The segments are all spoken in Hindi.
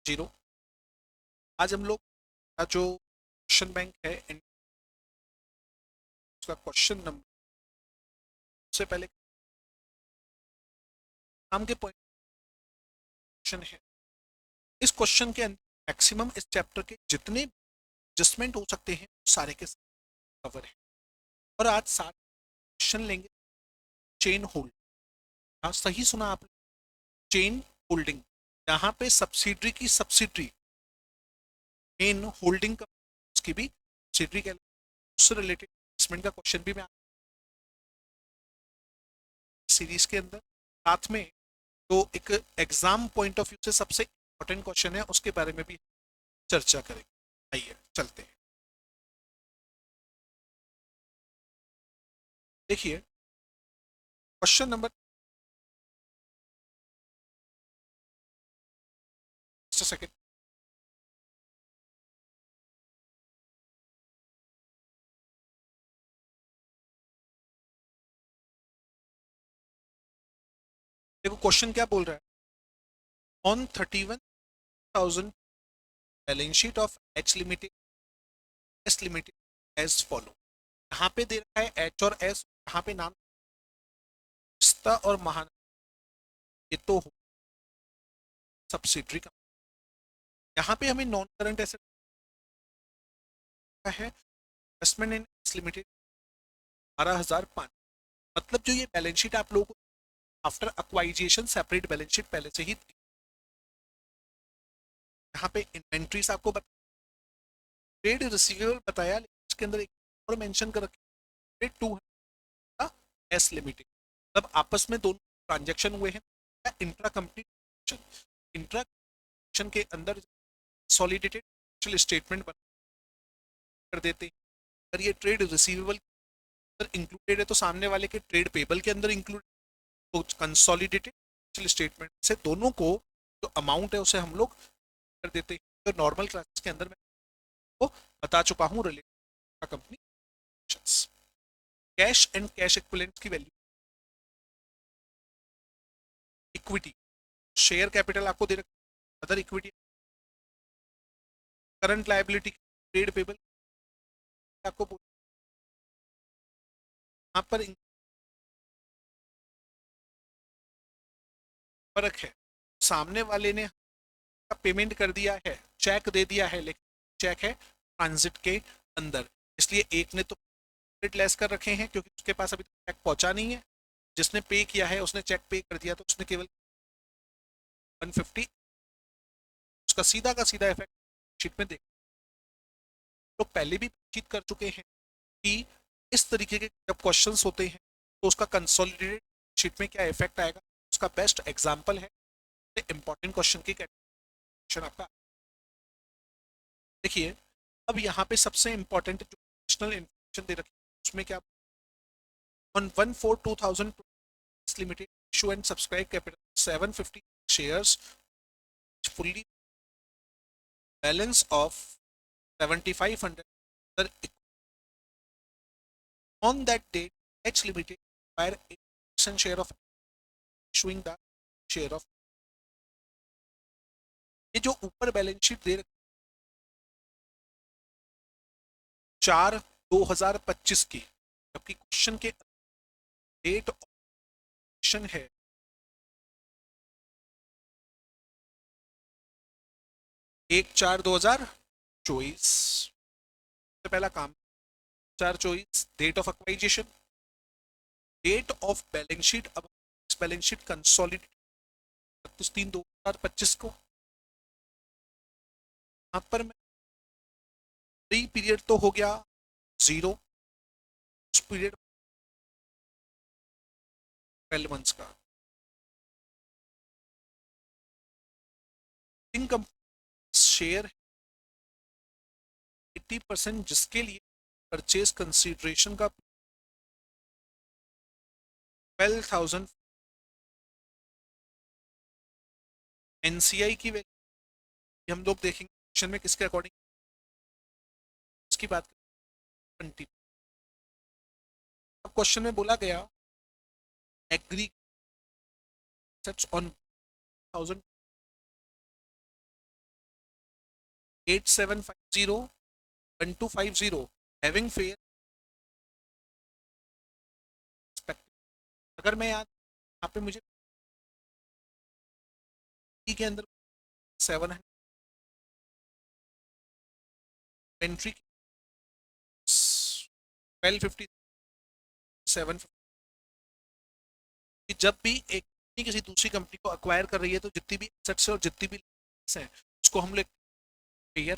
जीरो। आज हम लोग का जो क्वेश्चन बैंक है उसका क्वेश्चन नंबर से पहले नाम के पॉइंट क्वेश्चन है। इस क्वेश्चन के अंदर मैक्सिमम इस चैप्टर के जितने एडजस्टमेंट हो सकते हैं सारे के कवर है। और आज सारे क्वेश्चन लेंगे चेन होल्ड। हाँ सही सुना आपने, चेन होल्डिंग। यहाँ पे सब्सिडरी की सब्सिडरी मेन होल्डिंग का उसकी भी सब्सिडरी के उससे रिलेटेड इन्वेस्टमेंट का क्वेश्चन भी मैं सीरीज के अंदर साथ में तो एक एग्जाम पॉइंट ऑफ व्यू से सबसे इंपॉर्टेंट क्वेश्चन है उसके बारे में भी चर्चा करेंगे। आइए चलते हैं। देखिए क्वेश्चन नंबर सेकंड। देखो क्वेश्चन क्या बोल रहा है। On 31,000 balance sheet of H limited S limited as follow. यहाँ पे दे रखा है एच और एस, यहाँ पे नाम पिस्ता और महान, ये तो हो सब्सिडरी का। यहाँ पे हमें नॉन करंट एसेट का है इन्वेस्टमेंट इन एस लिमिटेड 12,500। मतलब जो ये बैलेंस शीट आप लोगों को आफ्टर अक्वाइजेशन सेपरेट बैलेंस शीट पहले से ही यहाँ पे इन्वेंट्रीज आपको ट्रेड रिसीवेबल बताया, लेकिन इसके अंदर एक और मेंशन कर रखा है टू एस लिमिटेड। मतलब आपस में दोनों ट्रांजेक्शन हुए हैं इंट्रा कंपनी ट्रांजेक्शन। इंट्रा के अंदर सॉलिडेटेड स्टेटमेंट बना कर देते हैं। अगर ये ट्रेड रिसीवेबल इंक्लूडेड है तो सामने वाले के ट्रेड पेबल के अंदर इंक्लूड, तो कंसोलिडेटेड स्टेटमेंट से दोनों को जो अमाउंट है उसे हम लोग कर देते हैं। तो नॉर्मल क्लासेस के अंदर मैं वो बता चुका हूँ related company. Cash and cash equivalent की वैल्यू, इक्विटी शेयर कैपिटल आपको दे रखा, other equity, current liability, trade payable आपको यहाँ पर फर्क है। सामने वाले ने पेमेंट कर दिया है, चेक दे दिया है, लेकिन चेक है ट्रांजिट के अंदर, इसलिए एक ने तो लेस कर रखे हैं क्योंकि उसके पास अभी चेक पहुंचा नहीं है। जिसने पे किया है उसने चेक पे कर दिया तो उसने केवल 150, उसका सीधा का सीधा इफेक्ट शीट में देख। तो पहले भी बातचीत कर चुके हैं कि इस तरीके के जब क्वेश्चंस होते हैं तो उसका कंसोलिडेटेड शीट में क्या इफेक्ट आएगा, उसका बेस्ट एग्जांपल है इंपॉर्टेंट क्वेश्चन की कैटेगरी आपका। देखिए अब यहाँ पे सबसे इंपॉर्टेंट जो एडिशनल इन्फॉर्मेशन दे रखी है उसमें क्या, on 1/4/2000 limited issue and subscribe capital 750 shares fully balance of 7,500 on that date H Limited acquire 8% share of issuing the share of। ये जो ऊपर बैलेंस शीट दे रखी 4/2025 की, जबकि क्वेश्चन के डेट ऑप्शन है 1/4/2024। सबसे पहला काम 4/24 date of acquisition, date of balance sheet. अब इस बैलेंस शीट कंसोलिडेट 31/3/2025 को यहाँ पर मैं प्री पीरियड तो हो गया जीरो, उस पीरियड 12 मंथ्स का इनकम शेयर 80% जिसके लिए परचेज कंसीडरेशन का 12,000 एनसीआई की वैल्यू हम लोग देखेंगे क्वेश्चन में किसके अकॉर्डिंग इसकी बात करें 20। अब क्वेश्चन में बोला गया एग्री सेट्स ऑन 1000 8750 1250 हैविंग फेयर। अगर मैं यहाँ पे मुझे P के अंदर 700 एंट्री 1250 750, जब भी एक कंपनी किसी दूसरी कंपनी को अक्वायर कर रही है तो जितनी भी एसेट्स है और जितनी भी liabilities हैं उसको हम लोग फेयर,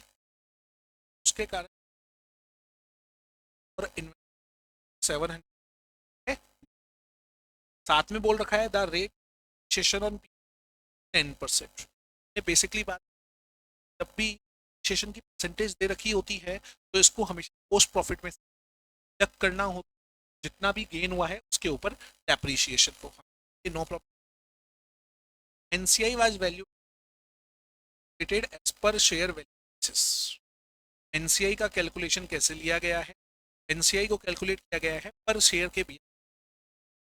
उसके कारण और 700 साथ में बोल रखा है द रेट सेशन ऑन 10%। ये बेसिकली बात, जब भी सेशन की परसेंटेज दे रखी होती है तो इसको हमेशा पोस्ट प्रॉफिट में डिडक्ट करना हो, जितना भी गेन हुआ है उसके ऊपर डेप्रिसिएशन को। No problem. NCI was valuated as per share value. NCI का कैलकुलेशन कैसे लिया गया है? एनसीआई को कैलकुलेट किया गया है पर शेयर के भी,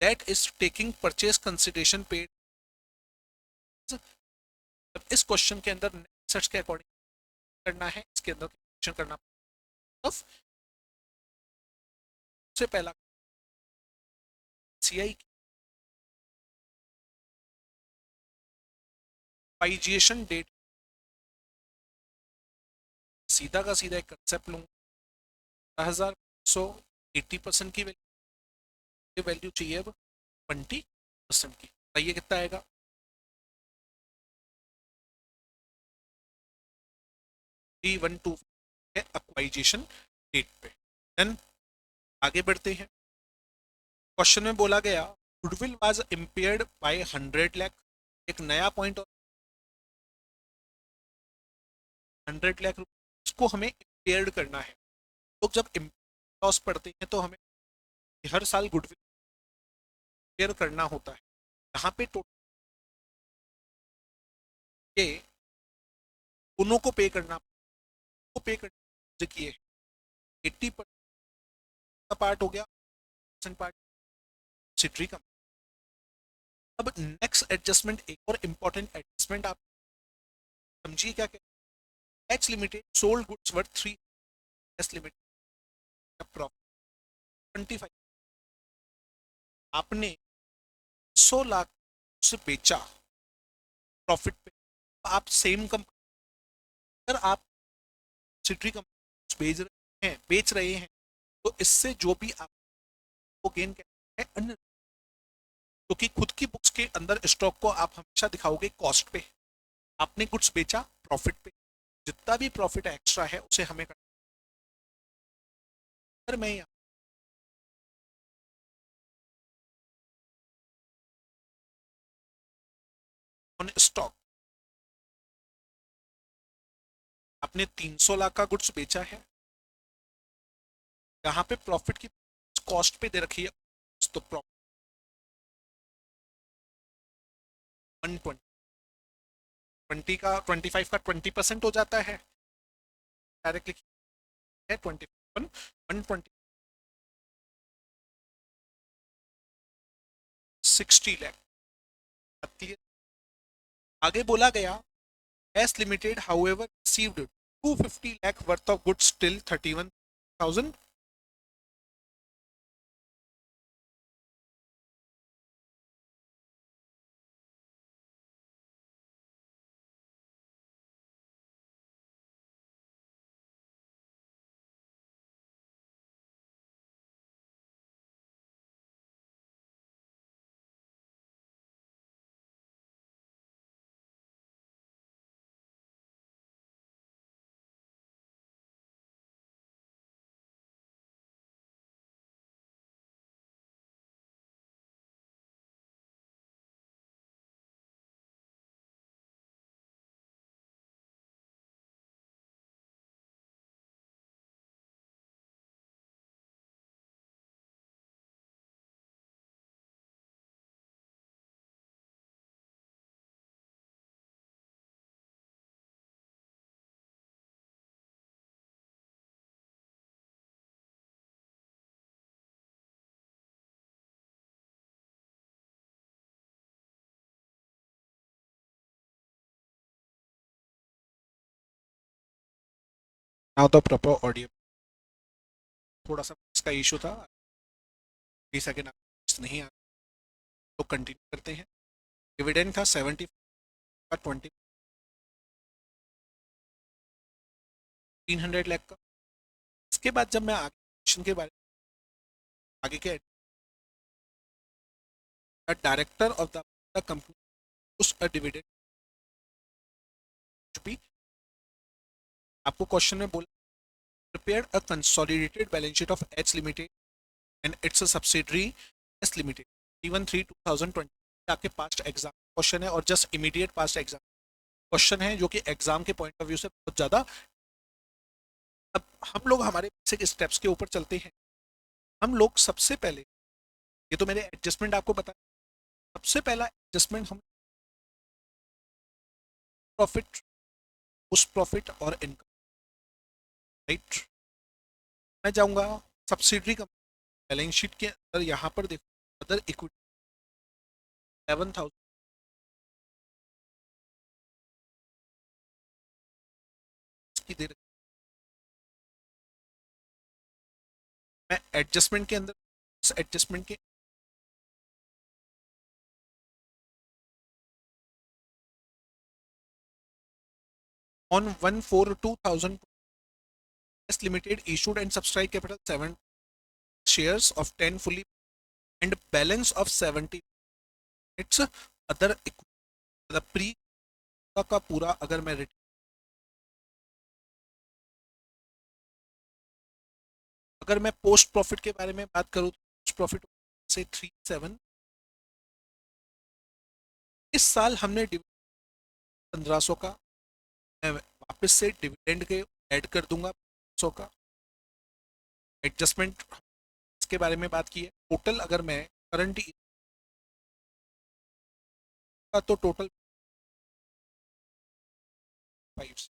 that is taking purchase consideration paid. इस क्वेश्चन के अंदर सर्च के अकॉर्डिंग करना है, इसके अंदर कैलकुलेशन करना पड़ेगा। सबसे पहला सीआई की पाइजिएशन डेट, सीधा का सीधा एक कंसेप्ट लूंगा 10,180% की वैल्यू चाहिए अब 20% की, बताइए कितना आएगा? 312 है एक्वाइजेशन डेट पे। देन आगे बढ़ते हैं। क्वेश्चन में बोला गया goodwill was impaired by 100 lakh. एक नया पॉइंट, 100 लाख उसको हमें इम्पेयर्ड करना है। तो जब लॉस पढ़ते हैं तो हमें हर साल गुडविल इम्पेयर करना होता है। यहाँ पे टोटल ये दोनों को पे करना, को पे करना किए 80% का पार्ट हो गया, पार्ट सिट्री का। अब नेक्स्ट एडजस्टमेंट, एक और इम्पोर्टेंट एडजस्टमेंट आप समझिए क्या कहते हैं। H limited sold goods worth 3, S limited profit 25, आपने 100 लाख से बेचा प्रॉफिट पे। आप सेम कंपनी, अगर आप सिट्री कंपनी बेच रहे हैं तो इससे जो भी आपको गेन करना है अन्य, क्योंकि खुद की बुक्स के अंदर स्टॉक को आप हमेशा दिखाओगे कॉस्ट पे। आपने गुड्स बेचा प्रॉफिट पे, जितना भी प्रॉफिट एक्स्ट्रा है उसे हमें करना। अगर मैं ऑन स्टॉक आपने 300 लाख का गुड्स बेचा है, यहाँ पे प्रॉफिट की कॉस्ट पे दे रखी है तो प्रॉफिट 120, 20 का 25 का 20% हो जाता है डायरेक्टली है 120 60 लाख आती है। आगे बोला गया S limited however received 250 lakh worth of goods till 31,000 now the proper audio. थोड़ा सा इसका इशू था, 3 सेकेंड नहीं आ, तो कंटिन्यू करते हैं। डिविडेंड था 70 का 20, 300 लाख का। इसके बाद जब मैं आगे क्वेश्चन के बारे में आगे के डायरेक्टर ऑफ द कंपनी उस डिविडेंड भी आपको क्वेश्चन में बोला, prepare a consolidated balance sheet of H limited and it's a subsidiary S limited T13 2020। आपके पास्ट एग्जाम क्वेश्चन है और just immediate past exam question है जो कि एग्जाम के पॉइंट ऑफ व्यू से बहुत ज़्यादा। अब हम लोग हमारे बेसिक स्टेप्स के ऊपर चलते हैं। हम लोग सबसे पहले, ये तो मेरे एडजस्टमेंट आपको बता, सबसे पहला एडजस्टमेंट हम प्रॉफिट, उस प्रॉफिट और इनकम, राइट। मैं जाऊंगा सब्सिडरी का बैलेंस शीट के अंदर, यहाँ पर देखो अदर इक्विटी 11,000 की दे रखी। मैं एडजस्टमेंट के अंदर, इस एडजस्टमेंट के on 1/4/2000 S limited issued and subscribe capital 7 shares of 10 fully and balance of 70 it's other मतलब प्री का पूरा अगर मैं अगर मैं पोस्ट प्रॉफिट के बारे में बात करूँ तो पोस्ट प्रॉफिट से 37। इस साल हमने 1500 का, मैं वापस से डिविडेंड के ऐड कर दूंगा 100 का। एडजस्टमेंट इसके बारे में बात की है। टोटल अगर मैं करंट का तो टोटल 5।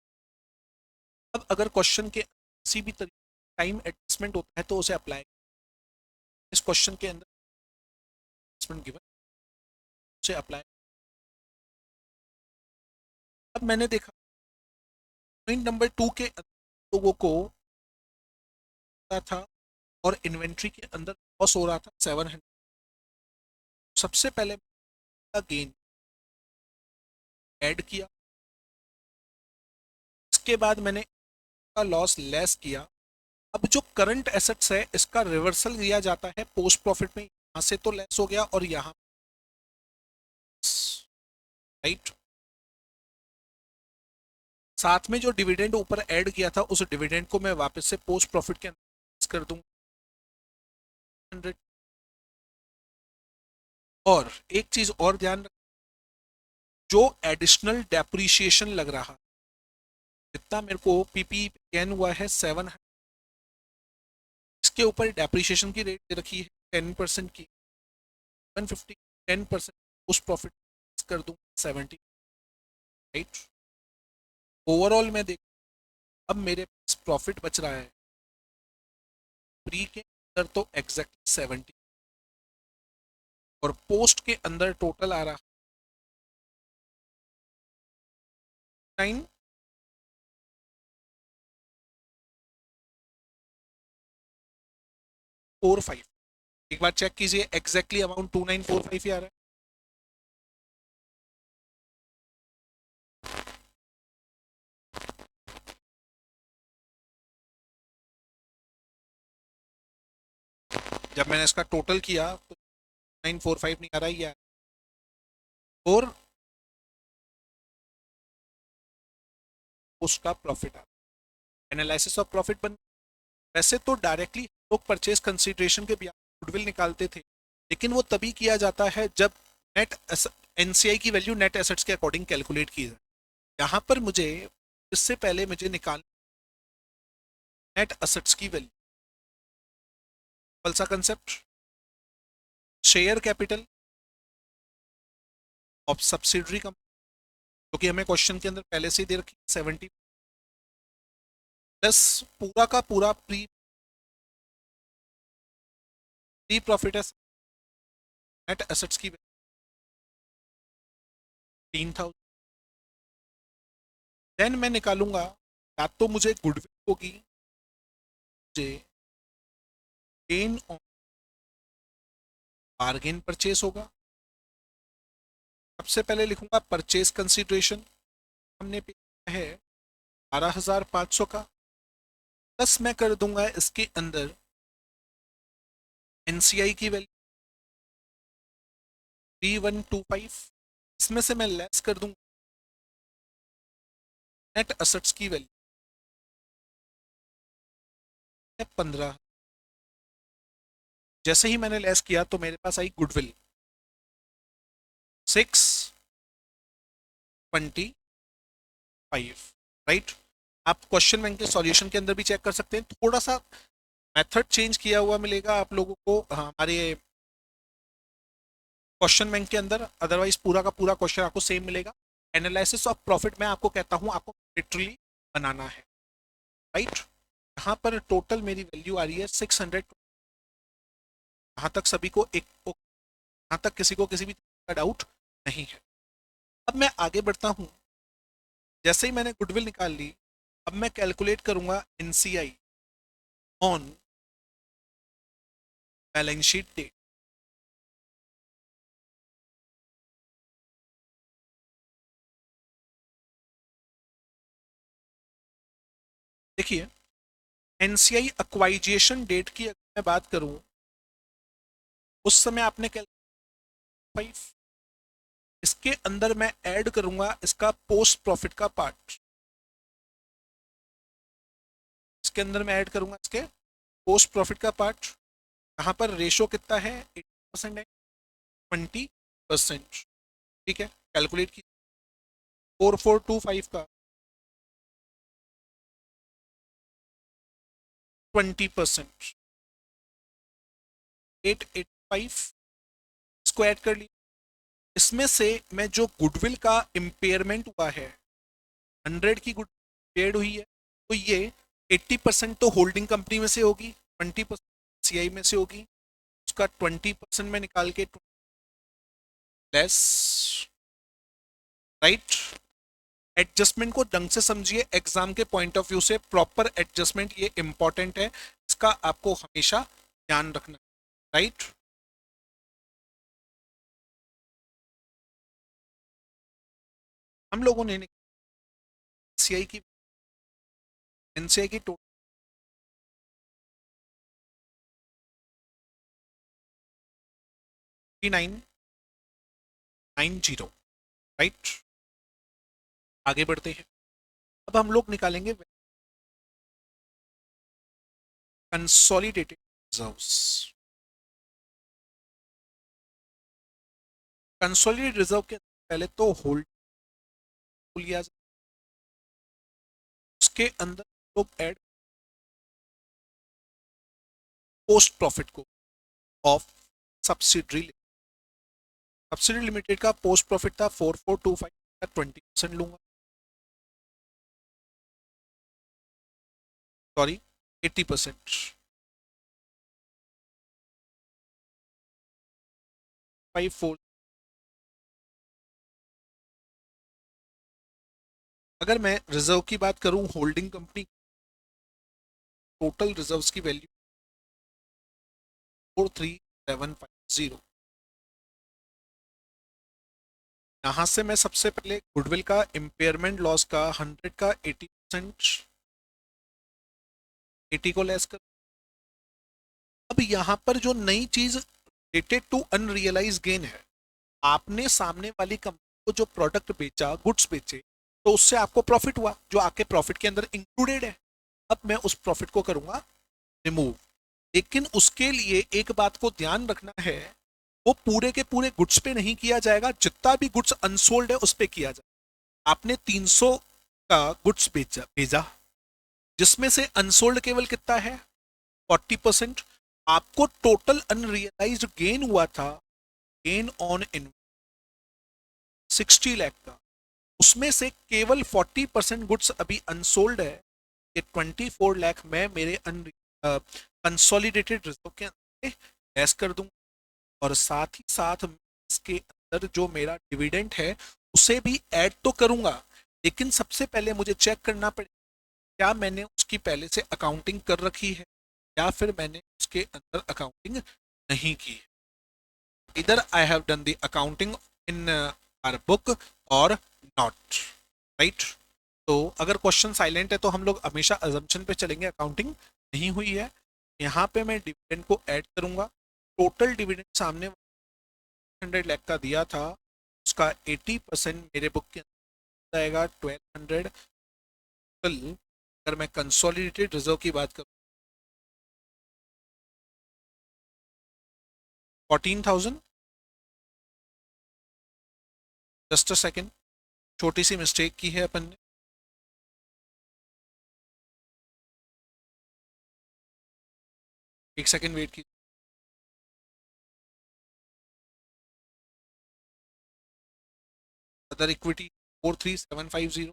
अब अगर क्वेश्चन के किसी भी तरीके टाइम एडजस्टमेंट होता है तो उसे अप्लाई, इस क्वेश्चन के अंदर एडजस्टमेंट गिवन उसे अप्लाई। अब मैंने देखा पॉइंट नंबर 2 के अंदर लोगों को था और इन्वेंट्री के अंदर लॉस हो रहा था 700। सबसे पहले गेन ऐड किया, इसके बाद मैंने का लॉस लेस किया। अब जो करंट एसेट्स है इसका रिवर्सल दिया जाता है पोस्ट प्रॉफिट में, यहाँ से तो लेस हो गया और यहाँ, राइट। साथ में जो डिविडेंड ऊपर ऐड किया था उस डिविडेंड को मैं वापस से पोस्ट प्रॉफिट के अंदर कर दूंगा 100। और एक चीज और ध्यान रख, जो एडिशनल डेप्रीशिएशन लग रहा, जितना मेरे को पीपी गेन हुआ है 700, इसके ऊपर डेप्रीशिएशन की रेट दे रखी है 10% की, 150 10% उस प्रॉफिट कर दूं 70, राइट। ओवरऑल मैं देख, अब मेरे पास प्रॉफिट बच रहा है प्री के अंदर तो एग्जैक्टली 70 और पोस्ट के अंदर टोटल आ रहा 2945। एक बार चेक कीजिए एग्जैक्टली अमाउंट 2945 ही आ रहा है। जब मैंने इसका टोटल किया तो 945 नहीं आ रहा ही है। और उसका प्रॉफिट आ रहा है, एनालिसिस ऑफ प्रॉफिट बन। वैसे तो डायरेक्टली लोग परचेज कंसीडरेशन के गुडविल निकालते थे, लेकिन वो तभी किया जाता है जब नेट एनसीआई की वैल्यू नेट एसेट्स के अकॉर्डिंग कैलकुलेट की जाए। यहाँ पर मुझे इससे पहले मुझे निकाल नेट एसेट्स की वैल्यू, कौन सा concept, share capital of subsidiary company, क्योंकि हमें क्वेश्चन के अंदर पहले से ही दे रखी 70 प्लस पूरा का पूरा प्री प्री प्रॉफिट है नेट एसेट्स की 3000। देन मैं निकालूंगा, या तो मुझे गुडविल होगी जे गेन ऑन बार्गेन परचेस होगा। सबसे पहले लिखूंगा परचेस कंसिडरेशन, हमने पे किया है 12,500 का, प्लस मैं कर दूंगा इसके अंदर एनसीआई की वैल्यू 3125, इसमें से मैं लेस कर दूंगा नेट असेट्स की वैल्यू 15। जैसे ही मैंने लेस किया तो मेरे पास आई गुडविल 625, राइट। आप क्वेश्चन बैंक के सॉल्यूशन के अंदर भी चेक कर सकते हैं, थोड़ा सा मेथड चेंज किया हुआ मिलेगा आप लोगों को हमारे क्वेश्चन बैंक के अंदर, अदरवाइज पूरा का पूरा क्वेश्चन आपको सेम मिलेगा। एनालिसिस ऑफ प्रॉफिट में आपको कहता हूं आपको लिटरली बनाना है, राइट। यहाँ पर टोटल मेरी वैल्यू आ रही है 600। यहाँ तक सभी को एक, यहाँ तक किसी को किसी भी का डाउट नहीं है। अब मैं आगे बढ़ता हूँ। जैसे ही मैंने गुडविल निकाल ली, अब मैं कैलकुलेट करूंगा NCI on balance sheet date. देखिए एनसीआई एक्वाइजेशन डेट की अगर मैं बात करूं, उस समय आपने कैलकुलेट, इसके अंदर मैं ऐड करूंगा इसका पोस्ट प्रॉफिट का पार्ट, इसके अंदर मैं ऐड करूंगा इसके पोस्ट प्रॉफिट का पार्ट। यहाँ पर रेशो कितना है 80% है, 20%, ठीक है। कैलकुलेट की 4425 का 20%, 885 स्क्वायर कर ली। इसमें से मैं जो गुडविल का इम्पेयरमेंट हुआ है 100 की गुड पेड हुई है, तो ये 80% तो होल्डिंग कंपनी में से होगी, 20% सीआई में से होगी, उसका 20% में निकाल के लेस, राइट। एडजस्टमेंट को ढंग से समझिए, एग्जाम के पॉइंट ऑफ व्यू से प्रॉपर एडजस्टमेंट ये इंपॉर्टेंट है, इसका आपको हमेशा ध्यान रखना, राइट। हम लोगों ने सीआई की एनसीआई की टोटल 3990, राइट। आगे बढ़ते हैं। अब हम लोग निकालेंगे कंसोलिडेटेड रिजर्व्स। कंसोलिडेटेड रिजर्व के पहले तो होल्ड लिया जाए, उसके अंदर लोग ऐड पोस्ट प्रॉफिट को ऑफ सब्सिडरी। सब्सिडरी लिमिटेड का पोस्ट प्रॉफिट था 4425 का 20% लूंगा, सॉरी 80%, 54। अगर मैं रिजर्व की बात करूं होल्डिंग कंपनी, टोटल रिजर्व्स की वैल्यू 43750। यहां से मैं सबसे पहले गुडविल का इम्पेयरमेंट लॉस का 100 का 80%, 80 को लेस कर। अब यहां पर जो नई चीज रिलेटेड टू अनरियलाइज गेन है, आपने सामने वाली कंपनी को जो प्रोडक्ट बेचा, गुड्स बेचे, तो उससे आपको प्रॉफिट हुआ जो आपके प्रॉफिट के अंदर इंक्लूडेड है। अब मैं उस प्रॉफिट को करूंगा रिमूव, लेकिन उसके लिए एक बात को ध्यान रखना है, वो पूरे के पूरे गुड्स पे नहीं किया जाएगा, जितना भी गुड्स अनसोल्ड है उस पे किया जाएगा। आपने 300 का गुड्स भेजा, जिसमें से अनसोल्ड केवल कितना है 40%। आपको टोटल अनरियलाइज्ड गेन हुआ था, गेन ऑन इन 60 लाख का, उसमें से केवल 40% गुड्स अभी अनसोल्ड है, ये 24 लाख मैं मेरे कंसोलिडेटेड रिजर्व के अंदर लेस कर दूंगा, और साथ ही साथ इसके अंदर जो मेरा डिविडेंड है उसे भी ऐड तो करूंगा, लेकिन सबसे पहले मुझे चेक करना पड़ेगा क्या मैंने उस उसकी पहले से अकाउंटिंग कर रखी है या फिर मैंने उसके अंदर अकाउंटिंग नहीं की है। इधर I have done the accounting in our book और नॉट, राइट। तो अगर क्वेश्चन साइलेंट है तो हम लोग हमेशा अजम्पशन पे चलेंगे अकाउंटिंग नहीं हुई है। यहाँ पे मैं डिविडेंड को ऐड करूंगा। टोटल डिविडेंड सामने 100 लाख का दिया था, उसका 80% मेरे बुक के अंदर आएगा 1200। अगर मैं कंसोलिडेटेड रिजर्व की बात करूँ 14,000। जस्ट अ सेकेंड, छोटी सी मिस्टेक की है अपन ने। एक सेकेंड वेट की। Other equity 43750।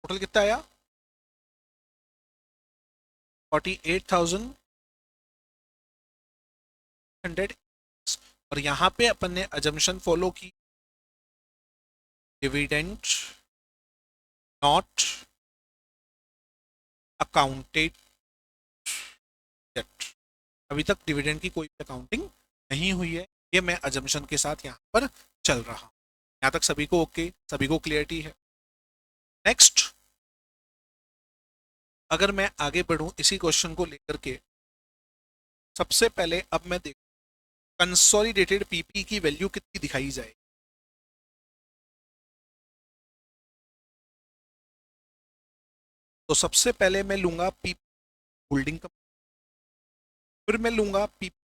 टोटल कितना आया 48,100। और यहाँ पे अपन ने अजम्पशन फॉलो की, डिविडेंड नॉट अकाउंटेड येट। अभी तक डिविडेंड की कोई अकाउंटिंग नहीं हुई है, ये मैं अजम्पशन के साथ यहाँ पर चल रहा हूँ। यहाँ तक सभी को ओके, सभी को क्लियरिटी है। नेक्स्ट, अगर मैं आगे बढ़ूं इसी क्वेश्चन को लेकर के, सबसे पहले अब मैं देख कंसोलिडेटेड पीपी की वैल्यू कितनी दिखाई जाए। तो सबसे पहले मैं लूंगा पीपी होल्डिंग कंपनी, फिर मैं लूंगा पीपी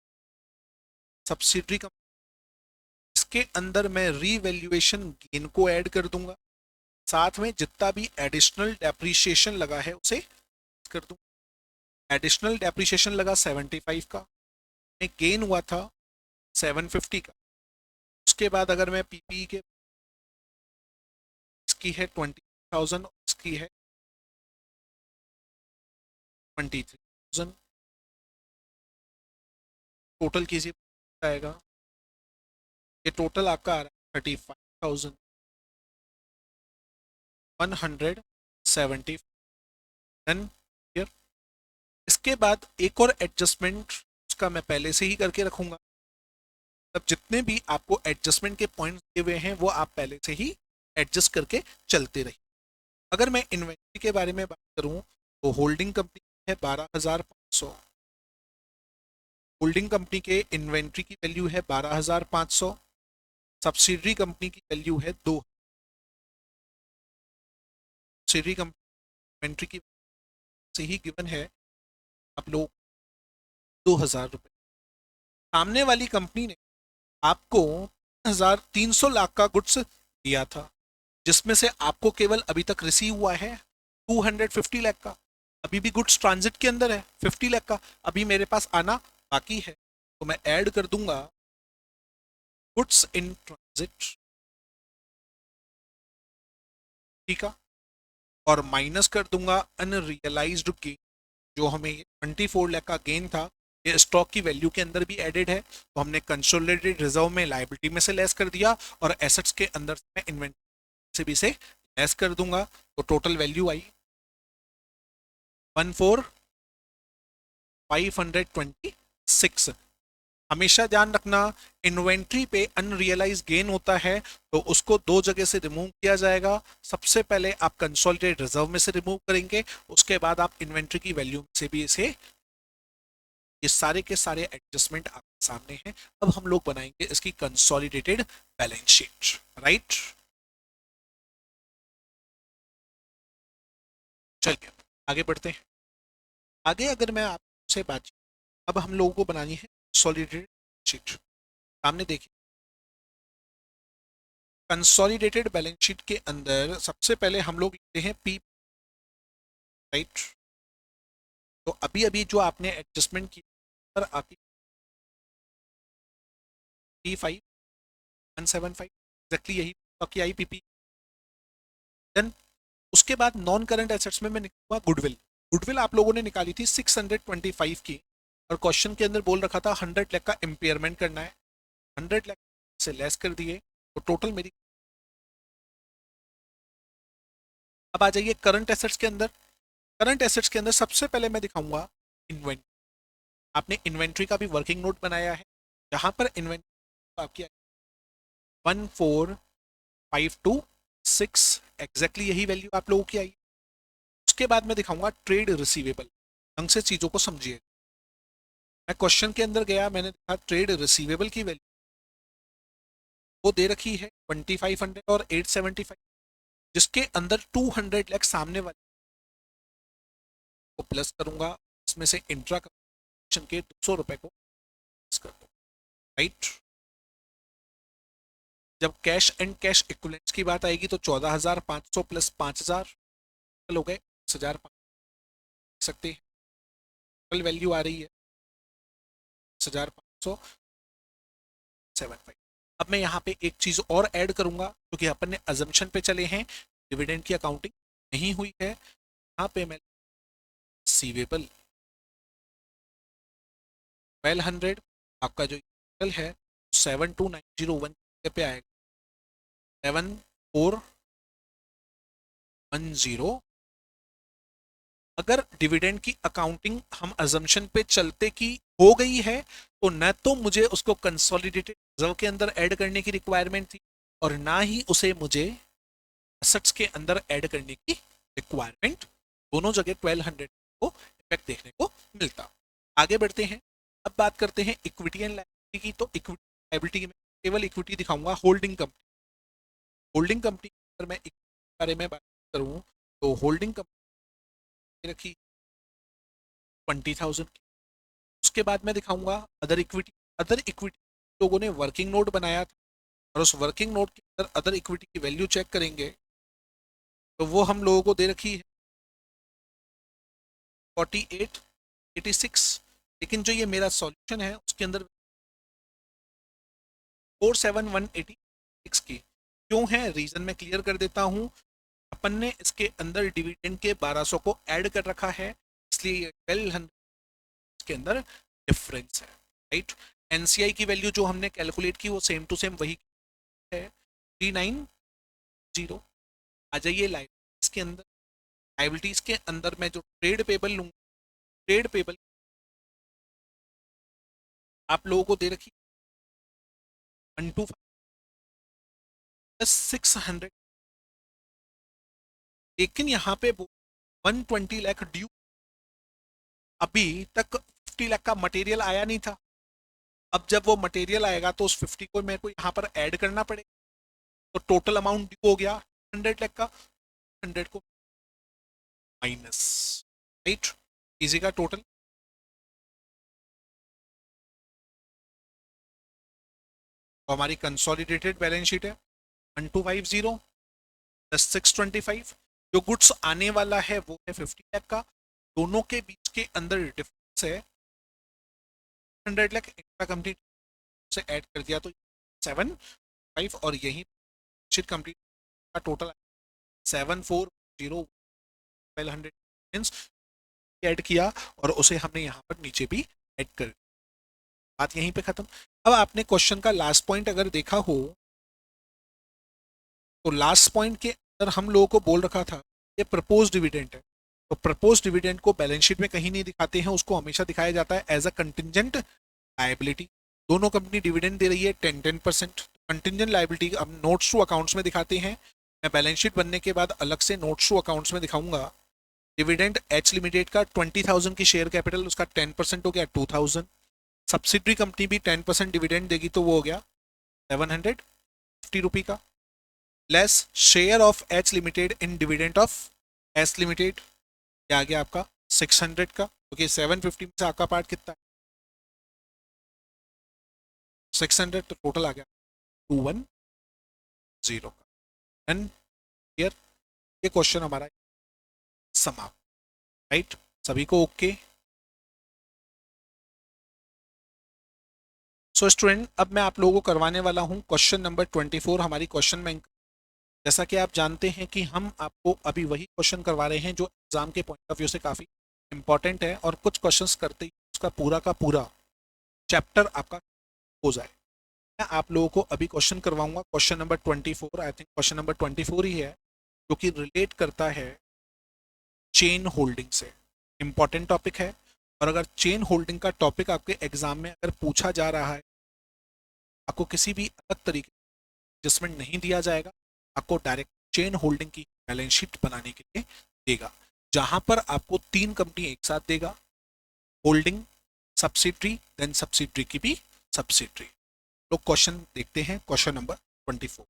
सब्सिडरी कंपनी। इसके अंदर मैं रीवैल्यूएशन गेन को ऐड कर दूंगा, साथ में जितना भी एडिशनल डेप्रिसिएशन लगा है उसे कर दूंगा। एडिशनल डेप्रिसिएशन लगा 75 का, गेन हुआ था 750 का। उसके बाद अगर मैं पीपी के, इसकी है 20,000, इसकी है 23,000, टोटल कीजिए आएगा। ये टोटल आपका आ रहा है 35,170। डन। इसके बाद एक और एडजस्टमेंट उसका मैं पहले से ही करके रखूंगा, तब जितने भी आपको एडजस्टमेंट के पॉइंट्स दिए हुए हैं वो आप पहले से ही एडजस्ट करके चलते रहिए। अगर मैं इन्वेंट्री के बारे में बात करूं तो होल्डिंग कंपनी है 12,500। होल्डिंग कंपनी के इन्वेंट्री की वैल्यू है 12,500। सब्सिडरी कंपनी की वैल्यू है 2। सब्सिडरी कंपनी इन्वेंट्री की से ही गिवन है आप लोग 2,000 रुपये। सामने वाली कंपनी ने आपको 1,300 लाख का गुड्स दिया था, जिसमें से आपको केवल अभी तक रिसीव हुआ है 250 लाख का। अभी भी गुड्स ट्रांजिट के अंदर है 50 लाख का, अभी मेरे पास आना बाकी है। तो मैं ऐड कर दूंगा गुड्स इन ट्रांजिट, ठीक है, और माइनस कर दूंगा अनरियलाइज्ड गेन, जो हमें 24 लाख का गेन था, ये स्टॉक की वैल्यू के अंदर भी एडेड है। तो हमने कंसोलिडेटेड रिजर्व में लायबिलिटी में से लेस कर दिया और एसेट्स के अंदर से मैं इन्वेंट्री से भी से लेस कर दूंगा। तो टोटल वैल्यू आई 14,526। हमेशा ध्यान रखना, इन्वेंट्री पे अनरियलाइज गेन होता है तो उसको दो जगह से रिमूव किया जाएगा। सबसे पहले आप कंसोलिडेटेड रिजर्व में से रिमूव करेंगे, उसके बाद आप इन्वेंट्री की वैल्यू से भी इसे, ये सारे के सारे एडजस्टमेंट आपके सामने हैं। अब हम लोग बनाएंगे इसकी कंसोलिडेटेड बैलेंस शीट, राइट। चलिए आगे बढ़ते हैं। आगे अगर मैं आपसे बात, अब हम लोगों को बनानी है कंसोलिडेटेड शीट। सामने देखिए, कंसोलिडेटेड बैलेंस शीट के अंदर सबसे पहले हम लोग लिखते हैं पी, राइट। तो अभी अभी जो आपने एडजस्टमेंट किया पर आपकी P5175 एग्जैक्टली यही बाकी आई पीपी। देन उसके बाद नॉन करंट एसेट्स में मैं निकालूंगा गुडविल। गुडविल आप लोगों ने निकाली थी 625 की, और क्वेश्चन के अंदर बोल रखा था 100 लाख का इम्पेयरमेंट करना है। 100 लाख से लेस कर दिए, तो टोटल मेरी। अब आ जाइए करंट एसेट्स के अंदर। करंट एसेट्स के अंदर सबसे पहले मैं दिखाऊंगा इन्वेंट्री। आपने इन्वेंट्री का भी वर्किंग नोट बनाया है, जहां पर इन्वेंट्री आपकी 1452.6 एग्जैक्टली यही वैल्यू आप लोगों की आई। उसके बाद मैं दिखाऊंगा ट्रेड रिसीवेबल। ढंग से चीजों को समझिए। मैं क्वेश्चन के अंदर गया, मैंने देखा ट्रेड रिसीवेबल की वैल्यू वो दे रखी है 2500 और 875, जिसके अंदर 200 लाख सामने वाले को प्लस करूंगा, इसमें से इंट्रा कमीशन के 200 रुपए को प्लस कर दूंगा, राइट। जब कैश एंड कैश इक्विवेलेंट्स की बात आएगी तो 14,500 प्लस 5,000 हो गए 10,000 सकते हैं। टोटल वैल्यू आ रही है 10,575। अब मैं यहाँ पे एक चीज और ऐड करूंगा, क्योंकि अपन ने अजम्पशन पे चले हैं, डिविडेंड की अकाउंटिंग नहीं हुई है। यहाँ पे मैं रिसीवेबल 1200 आपका जो टोटल है 72901 पे आएगा 7410। अगर डिविडेंड की अकाउंटिंग हम अजम्पशन पे चलते की हो गई है, तो न तो मुझे उसको कंसोलिडेटेड रिजर्व के अंदर ऐड करने की रिक्वायरमेंट थी, और ना ही उसे मुझे एसेट्स के अंदर ऐड करने की रिक्वायरमेंट। दोनों जगह 1200 को इफेक्ट देखने को मिलता। आगे बढ़ते हैं। अब बात करते हैं इक्विटी एंड लायबिलिटी की। तो इक्विटी लायबिलिटी में केवल इक्विटी दिखाऊंगा होल्डिंग कंपनी। होल्डिंग कंपनी अगर मैं इक्विटी के बारे में बात करूं, तो होल्डिंग कंपनी रखी 20,000 की। उसके बाद मैं दिखाऊंगा अदर इक्विटी। अदर इक्विटी लोगों ने वर्किंग नोट बनाया था, और उस वर्किंग नोट के अंदर अदर इक्विटी की वैल्यू चेक करेंगे तो वो हम लोगों को दे रखी है 4886। लेकिन जो ये मेरा सॉल्यूशन है उसके अंदर 47186 की क्यों है, रीजन मैं क्लियर कर देता हूं। अपन ने इसके अंदर डिविडेंड के 1200 को ऐड कर रखा है, इसलिए 1200 के अंदर डिफरेंस है, राइट। एनसीआई की वैल्यू जो हमने कैलकुलेट की वो सेम टू सेम वही है 390। आ जाइए लाइबिलिटीज के अंदर। लाइबिलिटीज के अंदर मैं जो ट्रेड पेबल लूंगा, ट्रेड पेबल आप लोगों को दे रखी 125+600। लेकिन यहाँ पे 120 लाख ड्यू, अभी तक 50 लाख का मटेरियल आया नहीं था। अब जब वो मटेरियल आएगा तो उस 50 को मेरे को यहाँ पर ऐड करना पड़ेगा, तो टोटल अमाउंट ड्यू हो गया 100 लाख का। 100 को माइनस, राइट, इजी का टोटल। तो हमारी कंसोलिडेटेड बैलेंस शीट है 1250 प्लस 625। जो गुड्स आने वाला है वो है 50 लाख का। दोनों के बीच के अंदर डिफरेंस है 100 लाख। एक्स्ट्रा कंप्लीट से ऐड कर दिया तो 75, और यही शीट कंप्लीट का टोटल 740 1200 ऐड किया, और उसे हमने यहाँ पर नीचे भी ऐड कर दिया। बात यहीं पे खत्म। अब आपने क्वेश्चन का लास्ट पॉइंट अगर देखा हो, तो लास्ट पॉइंट के अंदर हम लोगों को बोल रखा था ये प्रपोज डिविडेंड है। तो प्रपोज डिविडेंड को बैलेंस शीट में कहीं नहीं दिखाते हैं, उसको हमेशा दिखाया जाता है एज अ कंटिंजेंट लायबिलिटी। दोनों कंपनी डिविडेंड दे रही है 10-10%। कंटिंजेंट लायबिलिटी अब नोट्स टू अकाउंट्स में दिखाते हैं। मैं बैलेंस शीट बनने के बाद अलग से नोट्स टू अकाउंट्स में दिखाऊंगा। डिविडेंड एच लिमिटेड का 20,000 की शेयर कैपिटल, उसका 10% हो गया 2,000। सब्सिडरी कंपनी भी 10% डिविडेंड देगी, तो वो हो गया 750 रुपी का, less share of H limited in dividend of S limited, क्या आ गया आपका 600 का, क्योंकि 750 में से आपका पार्ट कितना है 600, तो टोटल आ गया 210 का। एंड हियर ये क्वेश्चन हमारा समाप्त, राइट। सभी को ओके। सो स्टूडेंट, अब मैं आप लोगों को करवाने वाला हूं क्वेश्चन नंबर 24 हमारी क्वेश्चन बैंक। जैसा कि आप जानते हैं कि हम आपको अभी वही क्वेश्चन करवा रहे हैं जो एग्जाम के पॉइंट ऑफ व्यू से काफ़ी इंपॉर्टेंट है, और कुछ क्वेश्चंस करते ही उसका पूरा का पूरा चैप्टर आपका हो जाए। मैं आप लोगों को अभी क्वेश्चन करवाऊंगा, question number 24, I think question number 24 ही है, जो कि रिलेट करता है चेन होल्डिंग से। इंपॉर्टेंट टॉपिक है, और अगर चेन होल्डिंग का टॉपिक आपके एग्जाम में अगर पूछा जा रहा है, आपको किसी भी अलग तरीके एडजस्टमेंट नहीं दिया जाएगा, आपको डायरेक्ट चेन होल्डिंग की बैलेंस शीट बनाने के लिए देगा, जहां पर आपको 3 कंपनी एक साथ देगा, होल्डिंग, सब्सिडरी, देन सब्सिडरी की भी सब्सिडरी। लोग क्वेश्चन देखते हैं, question number 24।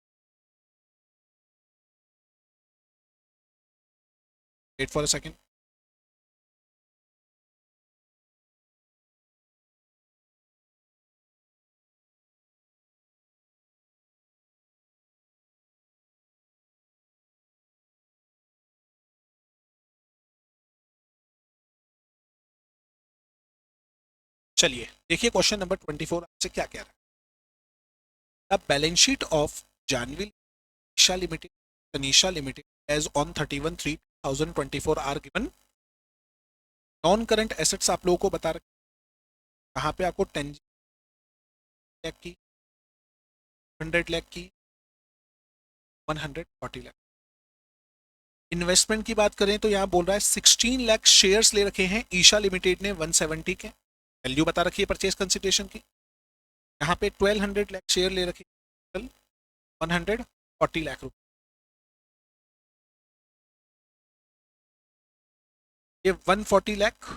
Wait for a second. चलिए देखिए क्वेश्चन नंबर 24 आपसे क्या कह रहा है। The balance sheet of Janvi Isha limited, Tanisha limited as on 31/3/2024 are given. Non current assets आप लोगों को बता रखे, कहाँ पे आपको 10 लाख की, 100 लाख की, 140 लाख। इन्वेस्टमेंट की बात करें तो यहाँ बोल रहा है 16 लाख शेयर्स ले रखे हैं ईशा लिमिटेड ने 170 के, वैल्यू बता रखी है परचेज कंसिडरेशन की। यहाँ पे 1200 लाख शेयर ले रखे, 140 लाख रुपए। ये 140 लाख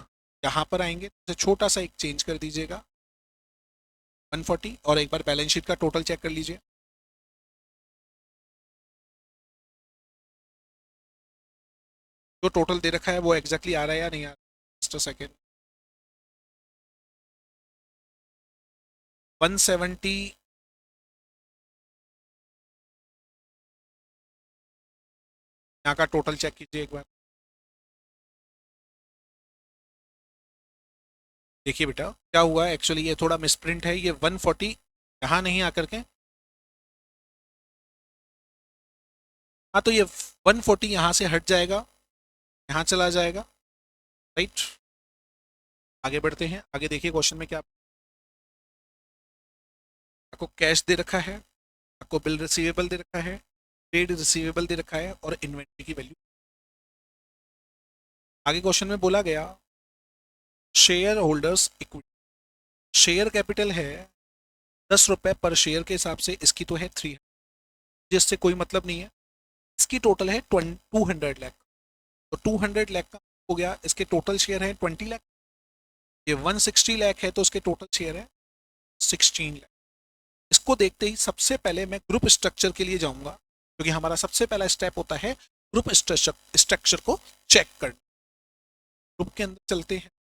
यहाँ पर आएंगे, तो छोटा सा एक चेंज कर दीजिएगा 140, और एक बार बैलेंस शीट का टोटल चेक कर लीजिए। जो टोटल दे रखा है वो एग्जैक्टली आ रहा है या नहीं आ रहा, जस्ट अ सेकेंड। 170, यहाँ का टोटल चेक कीजिए एक बार। देखिए बेटा क्या हुआ है, एक्चुअली ये थोड़ा मिसप्रिंट है, ये 140 यहाँ नहीं आकर के, हाँ तो ये 140 यहाँ से हट जाएगा, यहाँ चला जाएगा, राइट। आगे बढ़ते हैं, आगे देखिए क्वेश्चन में क्या आपको कैश दे रखा है, आपको बिल रिसीवेबल दे रखा है, ट्रेड रिसीवेबल दे रखा है, और इन्वेंट्री की वैल्यू। आगे क्वेश्चन में बोला गया share holders equity, share capital है 10 रुपए पर शेयर के हिसाब से, इसकी तो है 3, जिससे कोई मतलब नहीं है। इसकी टोटल है 200 लाख, तो 200 लाख का हो गया, इसके टोटल शेयर है 20 लाख, ये 160 लाख है तो उसके टोटल शेयर है 16 लाख। इसको देखते ही सबसे पहले मैं ग्रुप स्ट्रक्चर के लिए जाऊंगा, क्योंकि हमारा सबसे पहला स्टेप होता है ग्रुप स्ट्रक्चर को चेक करना। ग्रुप के अंदर चलते हैं,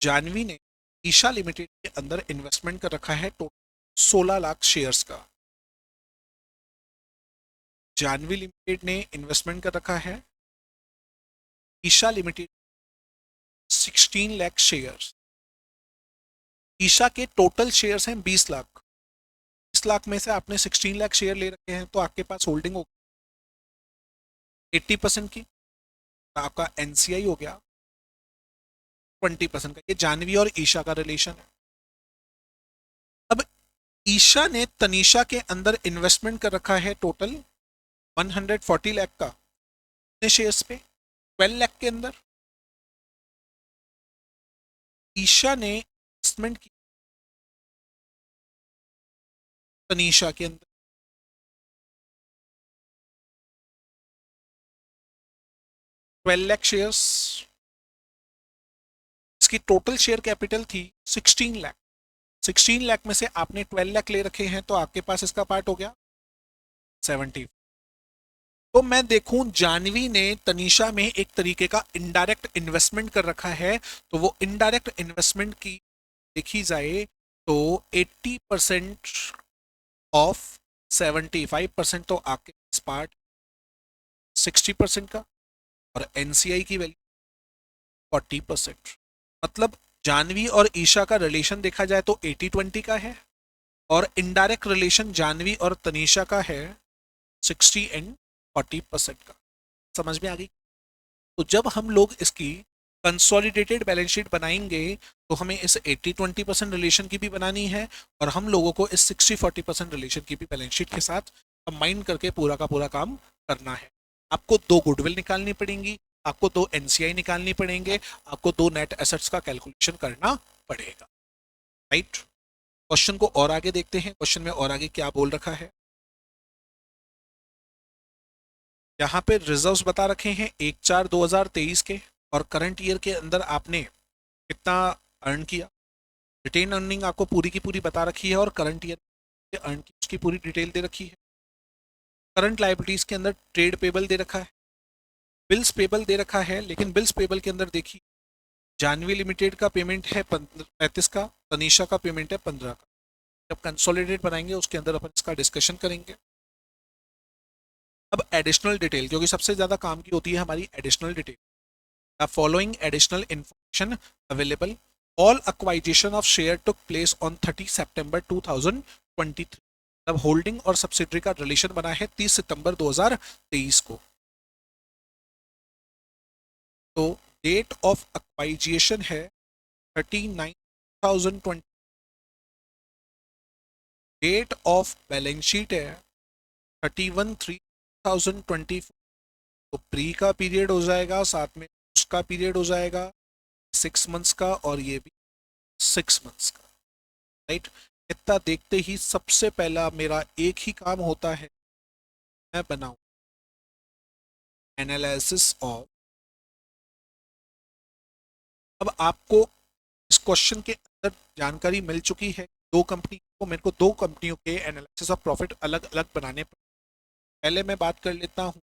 जानवी ने ईशा लिमिटेड के अंदर इन्वेस्टमेंट कर रखा है टोटल 16 लाख शेयर्स का। जानवी लिमिटेड ने इन्वेस्टमेंट कर रखा है ईशा लिमिटेड 16 लाख शेयर्स। ईशा के टोटल शेयर्स हैं 20 लाख, 20 लाख में से आपने 16 लाख शेयर ले रखे हैं, तो आपके पास होल्डिंग होगी 80% की, तो आपका एनसीआई हो गया 20% का। ये जानवी और ईशा का रिलेशन है। अब ईशा ने तनीषा के अंदर इन्वेस्टमेंट कर रखा है टोटल 140 लाख का, कितने शेयर्स पे, 12 लाख के अंदर। ईशा ने इन्वेस्टमेंट की तनीषा के अंदर 12 लाख शेयर्स, इसकी टोटल शेयर कैपिटल थी 16 लाख। 16 लाख में से आपने 12 लाख ले रखे हैं, तो आपके पास इसका पार्ट हो गया 70। तो मैं देखूं जानवी ने तनीषा में एक तरीके का इनडायरेक्ट इन्वेस्टमेंट कर रखा है, तो वो इनडायरेक्ट इन्वेस्टमेंट की देखी जाए तो 80% ऑफ 75% तो आपके पास पार्ट 60% का, और एनसीआई की वैल्यू 40%। मतलब जानवी और ईशा का रिलेशन देखा जाए तो 80-20 का है, और इनडायरेक्ट रिलेशन जानवी और तनीषा का है 60 एंड 40% का। समझ में आ गई? तो जब हम लोग इसकी कंसोलिडेटेड बैलेंस शीट बनाएंगे तो हमें इस 80-20% रिलेशन की भी बनानी है और हम लोगों को इस 60-40% रिलेशन की भी बैलेंस शीट के साथ कंबाइन करके पूरा का पूरा काम करना है। आपको 2 गुडविल निकालनी पड़ेंगी, आपको 2 एनसीआई निकालनी पड़ेंगे, आपको 2 नेट एसेट्स का कैलकुलेशन करना पड़ेगा। राइट, क्वेश्चन को और आगे देखते हैं। क्वेश्चन में और आगे क्या बोल रखा है। यहाँ पे रिजर्व्स बता रखे हैं 1/4/2023 के और करंट ईयर के अंदर आपने कितना अर्न किया। रिटेन अर्निंग आपको पूरी की पूरी बता रखी है और करंट ईयर अर्न की उसकी पूरी डिटेल दे रखी है। करंट लायबिलिटीज के अंदर ट्रेड पेबल दे रखा है, बिल्स पेबल दे रखा है, लेकिन बिल्स पेबल के अंदर देखिए जानवी लिमिटेड का पेमेंट है 35 का, तनीषा का पेमेंट है 15 का। जब कंसोलिडेट बनाएंगे उसके अंदर अपन इसका डिस्कशन करेंगे। अब एडिशनल डिटेल, क्योंकि सबसे ज्यादा काम की होती है हमारी additional detail. The following additional information available, all acquisition of share took place on 30 सितंबर 2023। तब होल्डिंग और सब्सिडरी का रिलेशन बना है 30 सितंबर 2023 को। तो डेट ऑफ एक्वाइजेशन है 39,020, डेट ऑफ बैलेंस शीट है 31/3/2024। तो प्री का पीरियड हो जाएगा, साथ में उसका पीरियड हो जाएगा 6 मंथ्स का और ये भी 6 मंथ्स का। राइट, इतना देखते ही सबसे पहला मेरा एक ही काम होता है, मैं बनाऊं एनालिसिस ऑफ। अब आपको इस क्वेश्चन के अंदर जानकारी मिल चुकी है, दो कंपनी को, मेरे को दो कंपनियों के एनालिसिस ऑफ प्रॉफिट अलग अलग बनाने पड़े। पहले मैं बात कर लेता हूं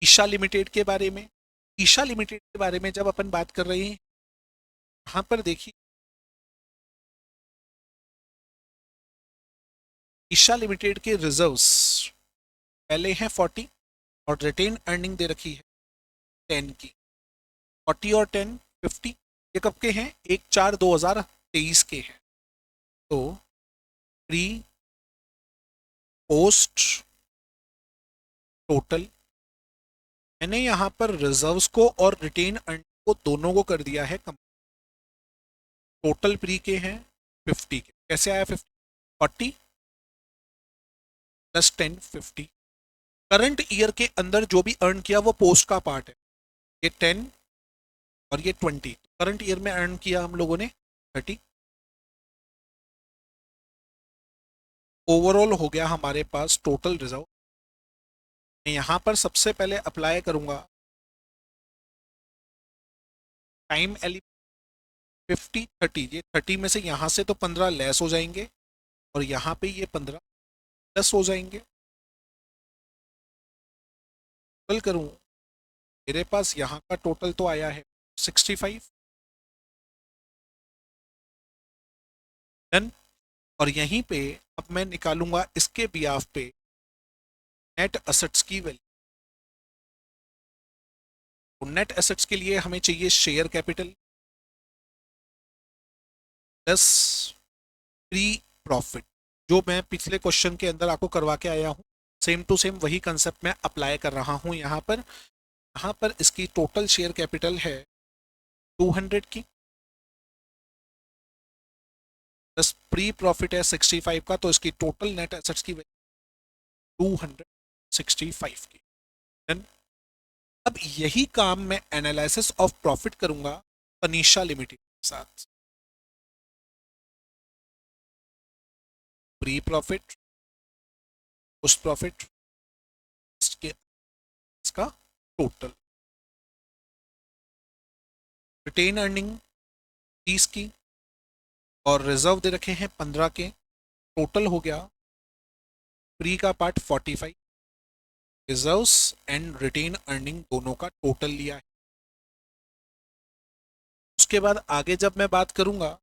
ईशा लिमिटेड के बारे में। ईशा लिमिटेड के बारे में जब अपन बात कर रहे हैं, यहां पर देखिए ईशा लिमिटेड के रिजर्व्स पहले हैं 40 और रिटेन अर्निंग दे रखी है 10 की। 40 और 10 50, ये कब के हैं? 1/4/2023 के हैं। तो प्री पोस्ट टोटल, मैंने यहाँ पर रिजर्व्स को और रिटेन अर्निंग को दोनों को कर दिया है कम। टोटल प्री के हैं 50 के। कैसे आया 50? 40 + 10 50। करंट ईयर के अंदर जो भी अर्न किया वो पोस्ट का पार्ट है, ये 10 और ये 20। करंट ईयर में अर्न किया हम लोगों ने 30। ओवरऑल हो गया हमारे पास टोटल रिजर्व। मैं यहां पर सबसे पहले अप्लाई करूंगा टाइम एलिमेंट 50-30। ये 30 में से यहां से तो 15 लेस हो जाएंगे और यहाँ पे ये 15 प्लस हो जाएंगे। टोटल करूं, मेरे पास यहाँ का टोटल तो आया है 65। डन। और यहीं पे अब मैं निकालूंगा इसके बिहाफ पे नेट एसेट्स की वैल्यू। तो नेट एसेट्स के लिए हमें चाहिए share capital plus pre profit, जो मैं पिछले क्वेश्चन के अंदर आपको करवा के आया हूं। सेम टू सेम वही कंसेप्ट मैं अप्लाई कर रहा हूं यहाँ पर। यहाँ पर इसकी टोटल शेयर कैपिटल है 200 की, प्लस प्री प्रॉफिट है 65 का, तो इसकी टोटल नेट एसेट्स की 265 की। Then, अब यही काम मैं एनालिसिस ऑफ प्रॉफिट करूंगा तनीषा लिमिटेड के साथ। प्री प्रॉफिट, पोस्ट प्रॉफिट, इसका टोटल। रिटेन अर्निंग 30 की और रिजर्व दे रखे हैं 15 के। टोटल हो गया प्री का part 45, reserves and retain earning दोनों का टोटल लिया है। उसके बाद आगे जब मैं बात करूंगा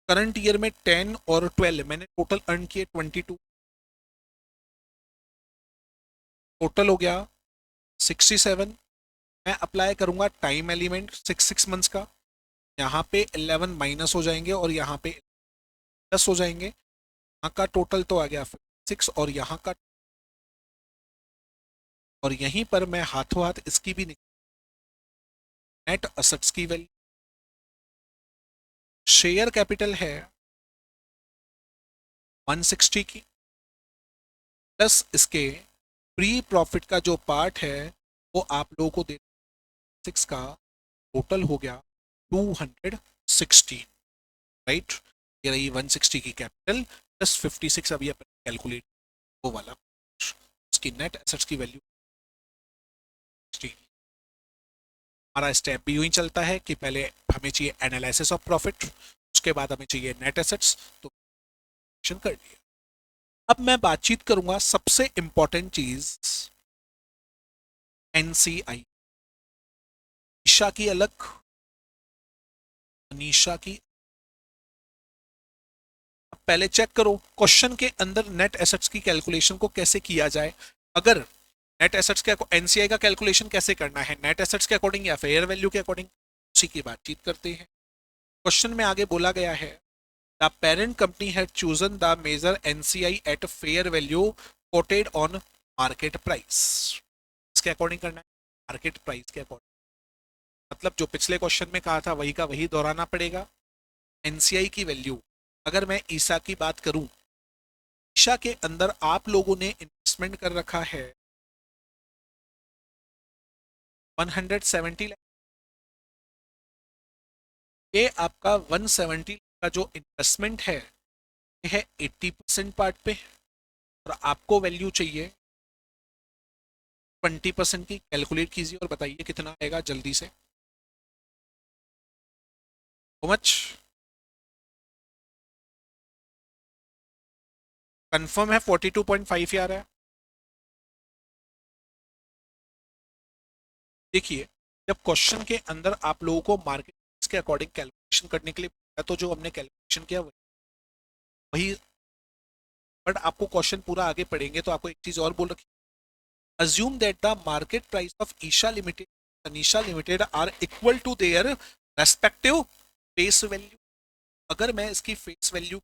करंट ईयर में 10 और 12 मैंने टोटल अर्न किए 22। टोटल हो गया 67। मैं अप्लाई करूंगा टाइम एलिमेंट 6 मंथ्स का। यहाँ पे 11 माइनस हो जाएंगे और यहाँ पे 10 हो जाएंगे। यहाँ का टोटल तो आ गया 6 और यहाँ का और यहीं पर मैं हाथों हाथ इसकी भी नेट असेट्स की वैल्यू, शेयर कैपिटल है 160 की, प्लस इसके प्री प्रॉफिट का जो पार्ट है वो आप लोगों को दे 6 का टोटल हो गया 216, राइट। ये रही 160 की कैपिटल प्लस 56 अभी अपन कैलकुलेट वो वाला, उसकी नेट एसेट्स की वैल्यू 60। हमारा स्टेप भी यूं ही चलता है कि पहले हमें चाहिए एनालिसिस ऑफ प्रॉफिट, उसके बाद हमें चाहिए नेट एसेट्स, तो कर लिया। अब मैं बातचीत करूंगा सबसे इंपॉर्टेंट चीज एनसीआई, ईशा की अलग, अनीशा की। पहले चेक करो क्वेश्चन के अंदर नेट एसेट्स की कैलकुलेशन को कैसे किया जाए। अगर नेट एसेट्स के एनसीआई का कैलकुलेशन कैसे करना है, नेट एसेट्स के अकॉर्डिंग या फेयर वैल्यू के अकॉर्डिंग, उसी की बातचीत करते हैं। क्वेश्चन में आगे बोला गया है the parent company had chosen the major NCI at fair value quoted on market price. इसके अकॉर्डिंग करना है, मार्केट प्राइस के अकॉर्डिंग, मतलब जो पिछले क्वेश्चन में कहा था वही का वही दोहराना पड़ेगा। एनसीआई की वैल्यू, अगर मैं ईसा की बात करूं, ईशा के अंदर आप लोगों ने इन्वेस्टमेंट कर रखा है 170 लाख। ये आपका 170 का जो इन्वेस्टमेंट है ये है 80% पार्ट पे, और आपको वैल्यू चाहिए 20% की। कैलकुलेट कीजिए और बताइए कितना आएगा जल्दी से। How much? कंफर्म है 42.5 ही आ रहा है। देखिए, जब क्वेश्चन के अंदर आप लोगों को मार्केट के अकॉर्डिंग कैलकुलेशन करने के लिए, तो जो हमने कैलकुलेशन किया वही, बट आपको क्वेश्चन पूरा आगे पढ़ेंगे तो आपको एक चीज और बोल रखी, assume that the market price of Isha Limited and Tanisha Limited are equal to their respective face value। अगर मैं इसकी फेस वैल्यू,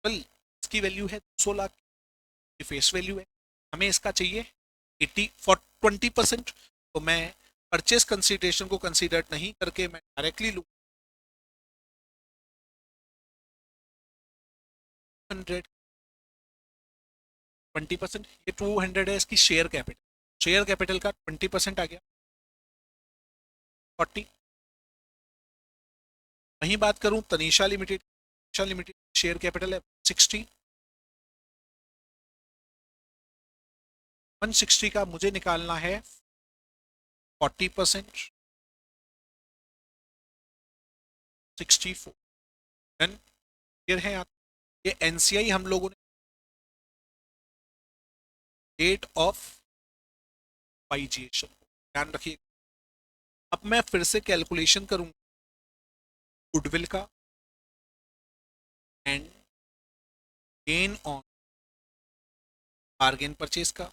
इसकी वैल्यू है 200 लाख की फेस वैल्यू है, हमें इसका चाहिए 80 फॉर 20%, तो मैं परचेस कंसीडरेशन को कंसीडर नहीं करके मैं डायरेक्टली लूँ 100, 20%, ये 200 है इसकी शेयर कैपिटल, शेयर कैपिटल का 20% आ गया 40। वहीं बात करूं Tanisha limited, Tanisha limited share capital है 60, 160 का मुझे निकालना है 40%, 64। डन, क्लियर है यहाँ? ये एनसीआई हम लोगों ने डेट ऑफ बाइजिएशन, ध्यान रखिए। अब मैं फिर से कैलकुलेशन करूंगा गुडविल का and gain on bargain purchase का,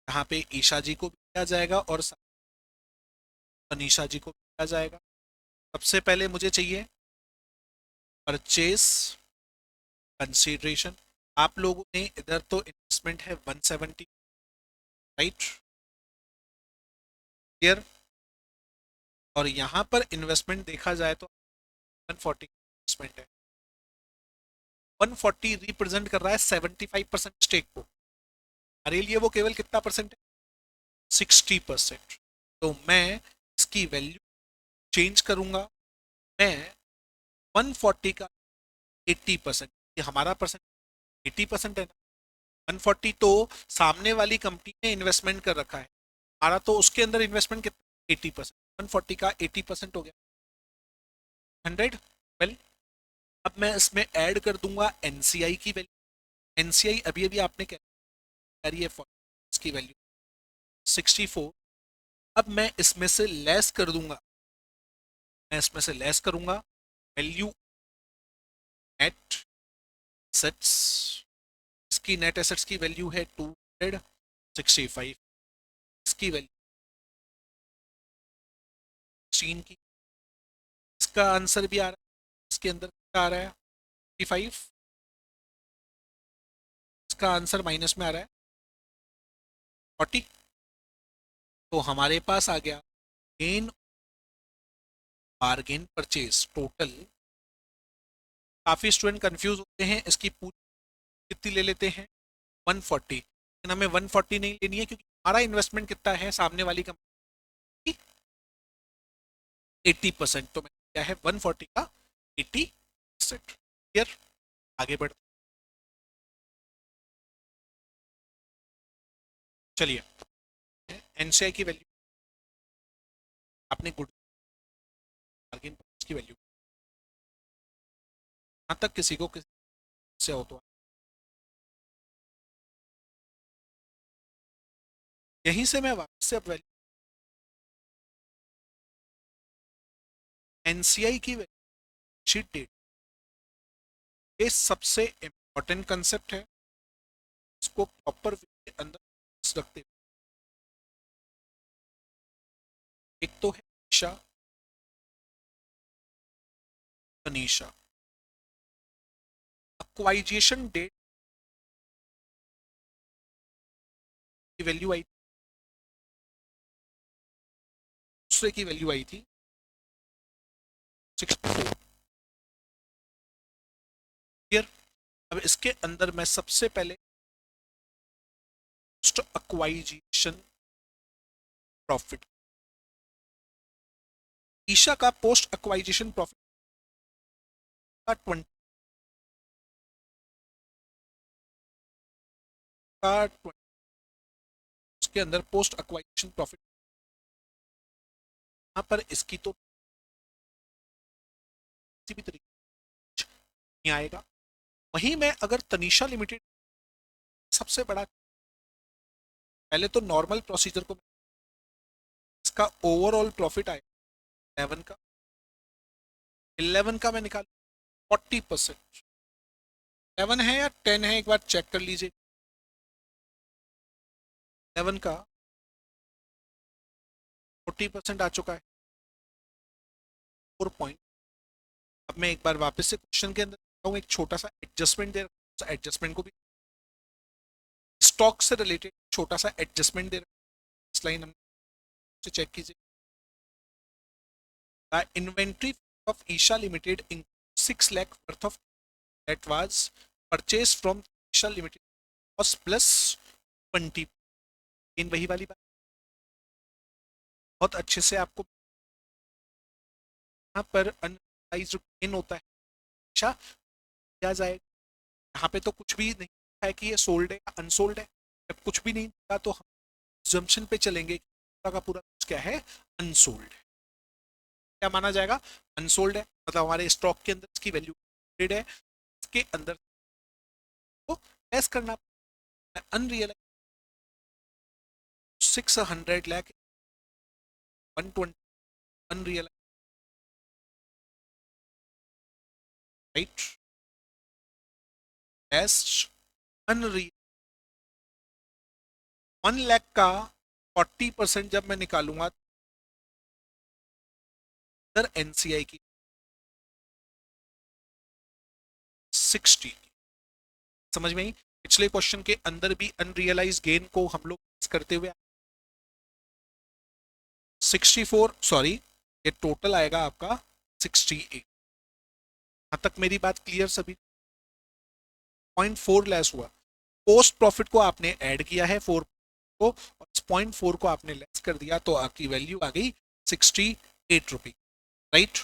यहाँ पे ईशा जी को भी दिया जाएगा और अनीशा जी को भी दिया जाएगा। सबसे पहले मुझे चाहिए परचेज कंसीडरेशन। आप लोगों ने इधर तो इन्वेस्टमेंट है 170, राइट, क्लियर। और यहाँ पर इन्वेस्टमेंट देखा जाए तो 140 इन्वेस्टमेंट है, 140 रिप्रेजेंट कर रहा है 75% स्टेक को, हमारे लिए वो केवल कितना परसेंट है, 60%। तो मैं इसकी वैल्यू चेंज करूंगा, मैं 140 का 80%, ये हमारा परसेंट 80% है ना, 140 तो सामने वाली कंपनी ने इन्वेस्टमेंट कर रखा है, हमारा तो उसके अंदर इन्वेस्टमेंट कितना 80%, 140 का 80% हो गया 100। वेल, अब मैं इसमें ऐड कर दूंगा एनसीआई की वैल्यू। एनसीआई अभी अभी आपने क्या करी है, इसकी वैल्यू 64। अब मैं इसमें से लेस कर दूंगा, मैं इसमें से लेस करूंगा वैल्यू नेट एसेट्स, इसकी नेट एसेट्स की वैल्यू है 265, इसकी वैल्यू 16 की, इसका आंसर भी आ रहा है, इसके अंदर क्या आ रहा है 55, इसका आंसर माइनस में आ रहा है 40। तो हमारे पास आ गया गेन बारगेन परचेज टोटल। काफी स्टूडेंट कंफ्यूज होते हैं, इसकी पूरी कितनी ले लेते हैं 140, लेकिन हमें 140 नहीं लेनी है क्योंकि हमारा इन्वेस्टमेंट कितना है सामने वाली कंपनी 80%, तो मैं क्या है 140 का 80%। क्लियर, आगे बढ़ते चलिए। एनसीआई की वैल्यू आपने गुड बार्गेन की वैल्यू यहाँ तक किसी को किसी से हो तो यहीं से मैं वापस से अब वैल्यू एनसीआई की शीट डेट, ये सबसे इंपॉर्टेंट कंसेप्ट है, इसको प्रॉपर के अंदर रखते हुए। एक तो है ईशा तनीषा, एक्वाइजेशन डेट की वैल्यू आई, दूसरे की वैल्यू आई थी 64। क्लियर, अब इसके अंदर मैं सबसे पहले पोस्ट एक्वाइजेशन प्रॉफिट, ईशा का पोस्ट एक्वाइजेशन प्रॉफिट का 20 का 20, उसके अंदर पोस्ट एक्वाइजेशन प्रॉफिट यहाँ पर इसकी तो किसी भी तरीके नहीं आएगा। वहीं मैं अगर तनीषा लिमिटेड सबसे बड़ा, पहले तो नॉर्मल प्रोसीजर को इसका ओवरऑल प्रॉफिट आएगा 11 का, 11 का मैं निकाल 40%, 11 है या 10 है एक बार चेक कर लीजिए। 11 का 40% आ चुका है 4 पॉइंट। अब मैं एक बार वापस से क्वेश्चन के अंदर एक छोटा सा एडजस्टमेंट दे रखा, एडजस्टमेंट को भी स्टॉक से रिलेटेड छोटा सा एडजस्टमेंट दे रखा, इस लाइन हम चेक कीजिए। Inventory of Isha Limited in 6 lakh worth of that was purchased from Isha Limited was plus 20। इन वही वाली बात बहुत अच्छे से आपको यहाँ पर अनराइज्ड गेन होता है अच्छा किया जाए। यहाँ पे तो कुछ भी नहीं है कि ये सोल्ड है या अनसोल्ड है, जब कुछ भी नहीं था तो हम जम्पशन पे चलेंगे का पूरा क्या है अनसोल्ड है, क्या माना जाएगा अनसोल्ड है, मतलब हमारे स्टॉक के अंदर इसकी वैल्यू है, इसके अंदर तो लेस करना unrealise 600 lakh 120 unrealise right S unreal 1 lakh का 40% जब मैं निकालूंगा सर एनसीआई की 60। समझ में आई, पिछले क्वेश्चन के अंदर भी अनरियलाइज गेन को हम लोग करते हुए 64 सॉरी ये टोटल आएगा आपका 68। यहां तक मेरी बात क्लियर सभी, 0.4 लेस हुआ, पोस्ट प्रॉफिट को आपने ऐड किया है 4 को और 0.4 को आपने लेस कर दिया तो आपकी वैल्यू आ गई 68 रुपी राइट।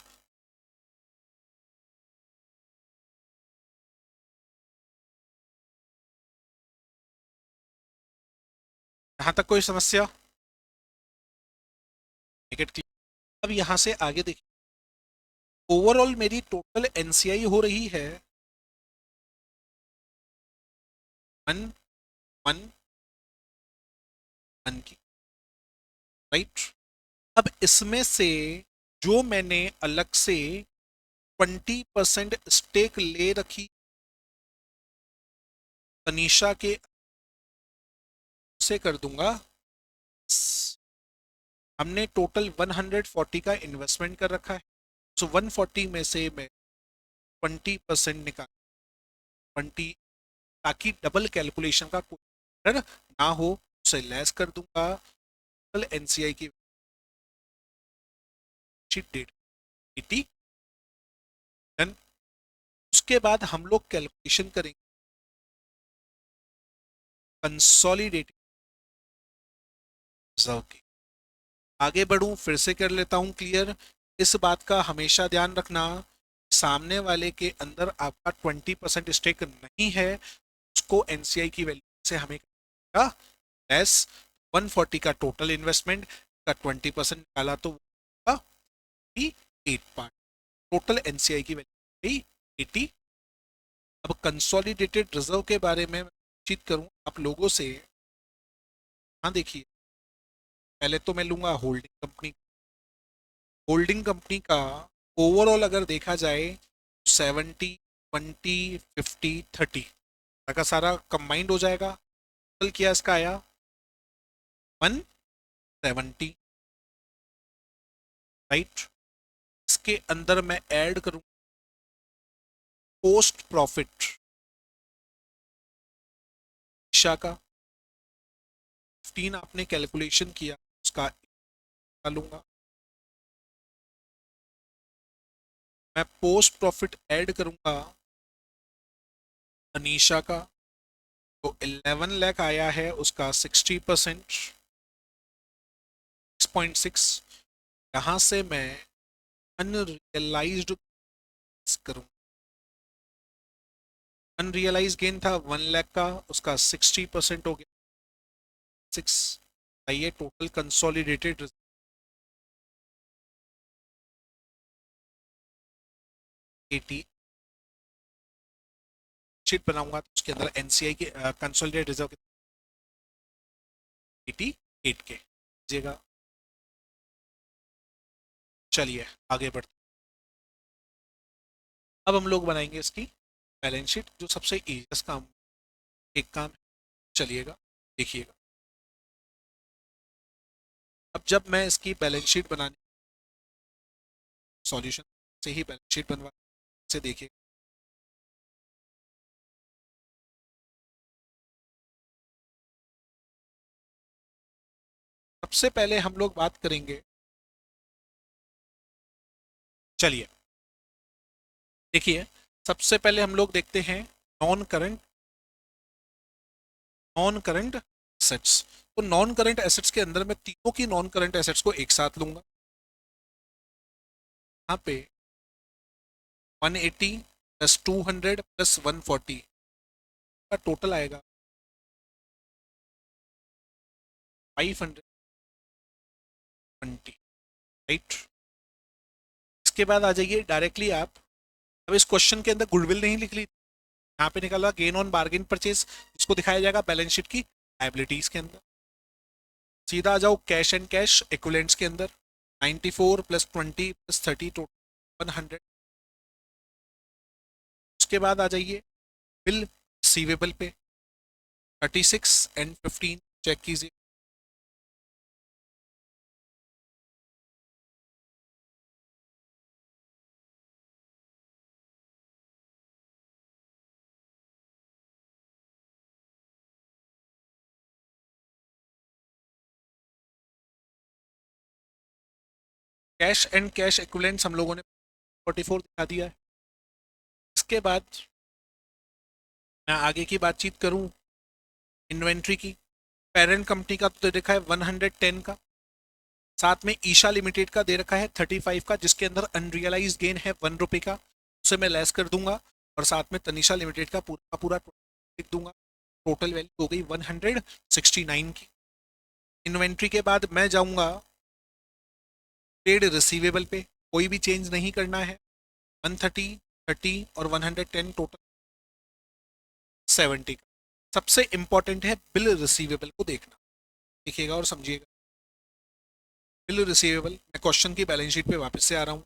यहां तक कोई समस्या, अब यहां से आगे देखिए ओवरऑल मेरी टोटल एनसीआई हो रही है 111 की राइट। अब इसमें से जो मैंने अलग से 20% स्टेक ले रखी तनीषा के से कर दूंगा, हमने टोटल 140 का इन्वेस्टमेंट कर रखा है, सो 140 में से मैं 20% निकाल 20 ताकि डबल कैलकुलेशन का कोई एरर ना हो, उससे लेस कर दूंगा कल एनसीआई की शीट डेट 80। डन। उसके बाद हम लोग कैलकुलेशन करेंगे कंसोलिडेटेड रिजर्व की। आगे बढ़ूं फिर से कर लेता हूं क्लियर। इस बात का हमेशा ध्यान रखना, सामने वाले के अंदर आपका 20% स्टेक नहीं है, उसको एनसीआई की वैल्यू से हमें लेस 140 का टोटल इन्वेस्टमेंट का 20% निकाला तो 8 पार्ट, टोटल एनसीआई की वैल्यू 80। अब कंसोलिडेटेड रिजर्व के बारे में बातचीत करूं आप लोगों से। हाँ देखिए, पहले तो मैं लूंगा होल्डिंग कंपनी। होल्डिंग कंपनी का ओवरऑल अगर देखा जाए 70 20 50 30 का सारा कंबाइंड हो जाएगा। टोटल किया इसका आया 170, राइट। इसके अंदर मैं ऐड करूं पोस्ट प्रॉफिट ईशा का 15 आपने कैलकुलेशन किया उसका लूंगा। मैं पोस्ट प्रॉफिट ऐड करूंगा अनीशा का, तो 11 लाख आया है उसका 60% 6.6। यहां से मैं अनरियलाइज्ड करूं, अनरियलाइज गेन था 1 लाख का, उसका 60% हो गया 6। आइए टोटल कंसोलिडेटेड 80 शीट बनाऊंगा तो उसके अंदर एनसीआई के कंसोलिडेटेड रिजर्व 88 के दीजिएगा। चलिए आगे बढ़ते, अब हम लोग बनाएंगे इसकी बैलेंस शीट, जो सबसे इजीएस्ट काम, एक काम है। चलिएगा देखिएगा, अब जब मैं इसकी बैलेंस शीट बनाने सॉल्यूशन से ही बैलेंस शीट बनवा से देखिए, सबसे पहले हम लोग बात करेंगे। चलिए देखिए, सबसे पहले हम लोग देखते हैं non current, non current assets. तो नॉन करंट एसेट्स के अंदर मैं तीनों की नॉन करंट एसेट्स को एक साथ लूंगा। यहाँ पे 180 प्लस 200 प्लस 140 का टोटल आएगा 520, राइट। इसके बाद आ जाइए डायरेक्टली आप, अब इस क्वेश्चन के अंदर गुडविल नहीं लिख ली, यहाँ पे निकाला गेन ऑन बार्गेन परचेज, इसको दिखाया जाएगा बैलेंस शीट की लायबिलिटीज के अंदर। सीधा आ जाओ कैश एंड कैश इक्विवेलेंट्स के अंदर, 94 प्लस 20 प्लस 30 टोटल 100। उसके बाद आ जाइए बिल रिसीवेबल पे 36 एंड 15 चेक कीजिए। कैश एंड कैश इक्विवेलेंट्स हम लोगों ने 44 दिखा दिया है। इसके बाद मैं आगे की बातचीत करूं इन्वेंट्री की, पेरेंट कंपनी का तो दे रखा है 110 का, साथ में ईशा लिमिटेड का दे रखा है 35 का, जिसके अंदर अनरियलाइज गेन है 1 रुपये का, उसे मैं लेस कर दूंगा, और साथ में तनिषा लिमिटेड का पूरा लिख दूंगा। टोटल वैल्यू हो गई 169 की। इन्वेंट्री के बाद मैं जाऊंगा ट्रेड रिसीवेबल पे, कोई भी चेंज नहीं करना है, 130 30 और 110 टोटल 70 का। सबसे इंपॉर्टेंट है बिल रिसीवेबल को देखना, देखिएगा और समझिएगा। बिल रिसीवेबल, मैं क्वेश्चन की बैलेंस शीट पे वापस से आ रहा हूँ।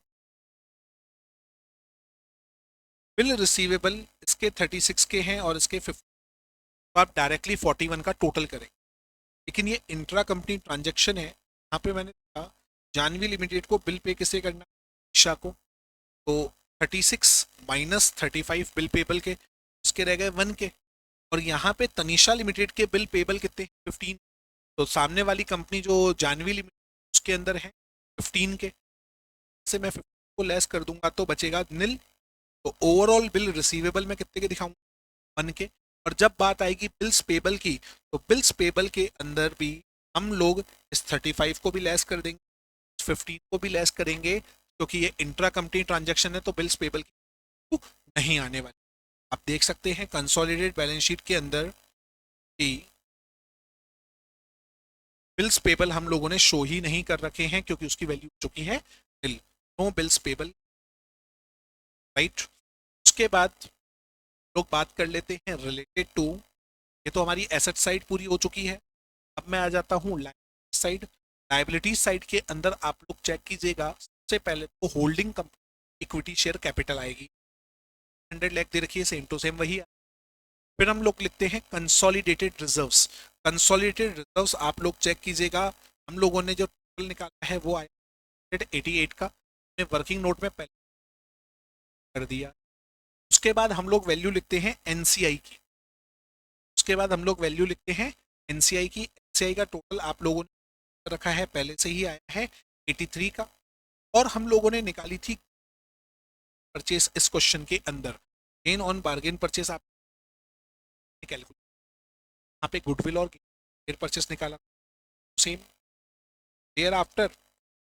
बिल रिसीवेबल इसके 36 के हैं और इसके 50, तो आप डायरेक्टली 41 का टोटल करें। लेकिन ये इंट्रा कंपनी ट्रांजेक्शन है, यहाँ पे मैंने कहा जानवी लिमिटेड को बिल पे किसे करना, ईशा को, तो 36 माइनस 35 बिल पेबल के, उसके रह गए 1 के, और यहाँ पे तनिषा लिमिटेड के बिल पेबल कितने 15, तो सामने वाली कंपनी जो जानवी लिमिटेड उसके अंदर है 15 के, से मैं 15 को लेस कर दूंगा तो बचेगा निल। तो ओवरऑल बिल रिसीवेबल में कितने के दिखाऊंगा 1 के। और जब बात आएगी बिल्स पेबल की, तो बिल्स पेबल के अंदर भी हम लोग इस 35 को भी लेस कर देंगे, 15 को भी लेस करेंगे, क्योंकि ये इंट्रा कंपनी ट्रांजैक्शन है तो बिल्स पेबल की नहीं आने वाली। आप देख सकते हैं कंसोलिडेटेड बैलेंस शीट के अंदर कि बिल्स पेबल हम लोगों ने शो ही नहीं कर रखे हैं क्योंकि उसकी वैल्यू चुकी है निल, नो बिल्स पेबल, राइट। उसके बाद लोग बात कर लेते हैं रिलेटेड टू, ये तो हमारी एसेट साइड पूरी हो चुकी है। अब मैं आ जाता हूँ लायबिलिटी साइड। लायबिलिटी साइड के अंदर आप लोग चेक कीजिएगा, सबसे पहले तो holding company equity share capital आएगी, 100 लाख दे रखी है, सेम टू सेम वही है। फिर हम लोग लिखते हैं कंसोलिडेटेड रिजर्व्स। कंसोलिडेटेड रिजर्व्स आप लोग चेक कीजिएगा, हम लोगों ने जो टोटल निकाला है वो आया 88 का, वर्किंग नोट में पहले कर दिया। उसके बाद हम लोग वैल्यू लिखते हैं एनसीआई की, उसके बाद हम लोग वैल्यू लिखते हैं एनसीआई की। एनसीआई का टोटल आप लोगों ने रखा है, पहले से ही आया है 83 का। और हम लोगों ने निकाली थी परचेस इस क्वेश्चन के अंदर, गेन ऑन बार्गेन परचेस आप कैलकुलेट, यहाँ पे गुडविल और गेन परचेस निकाला same. Thereafter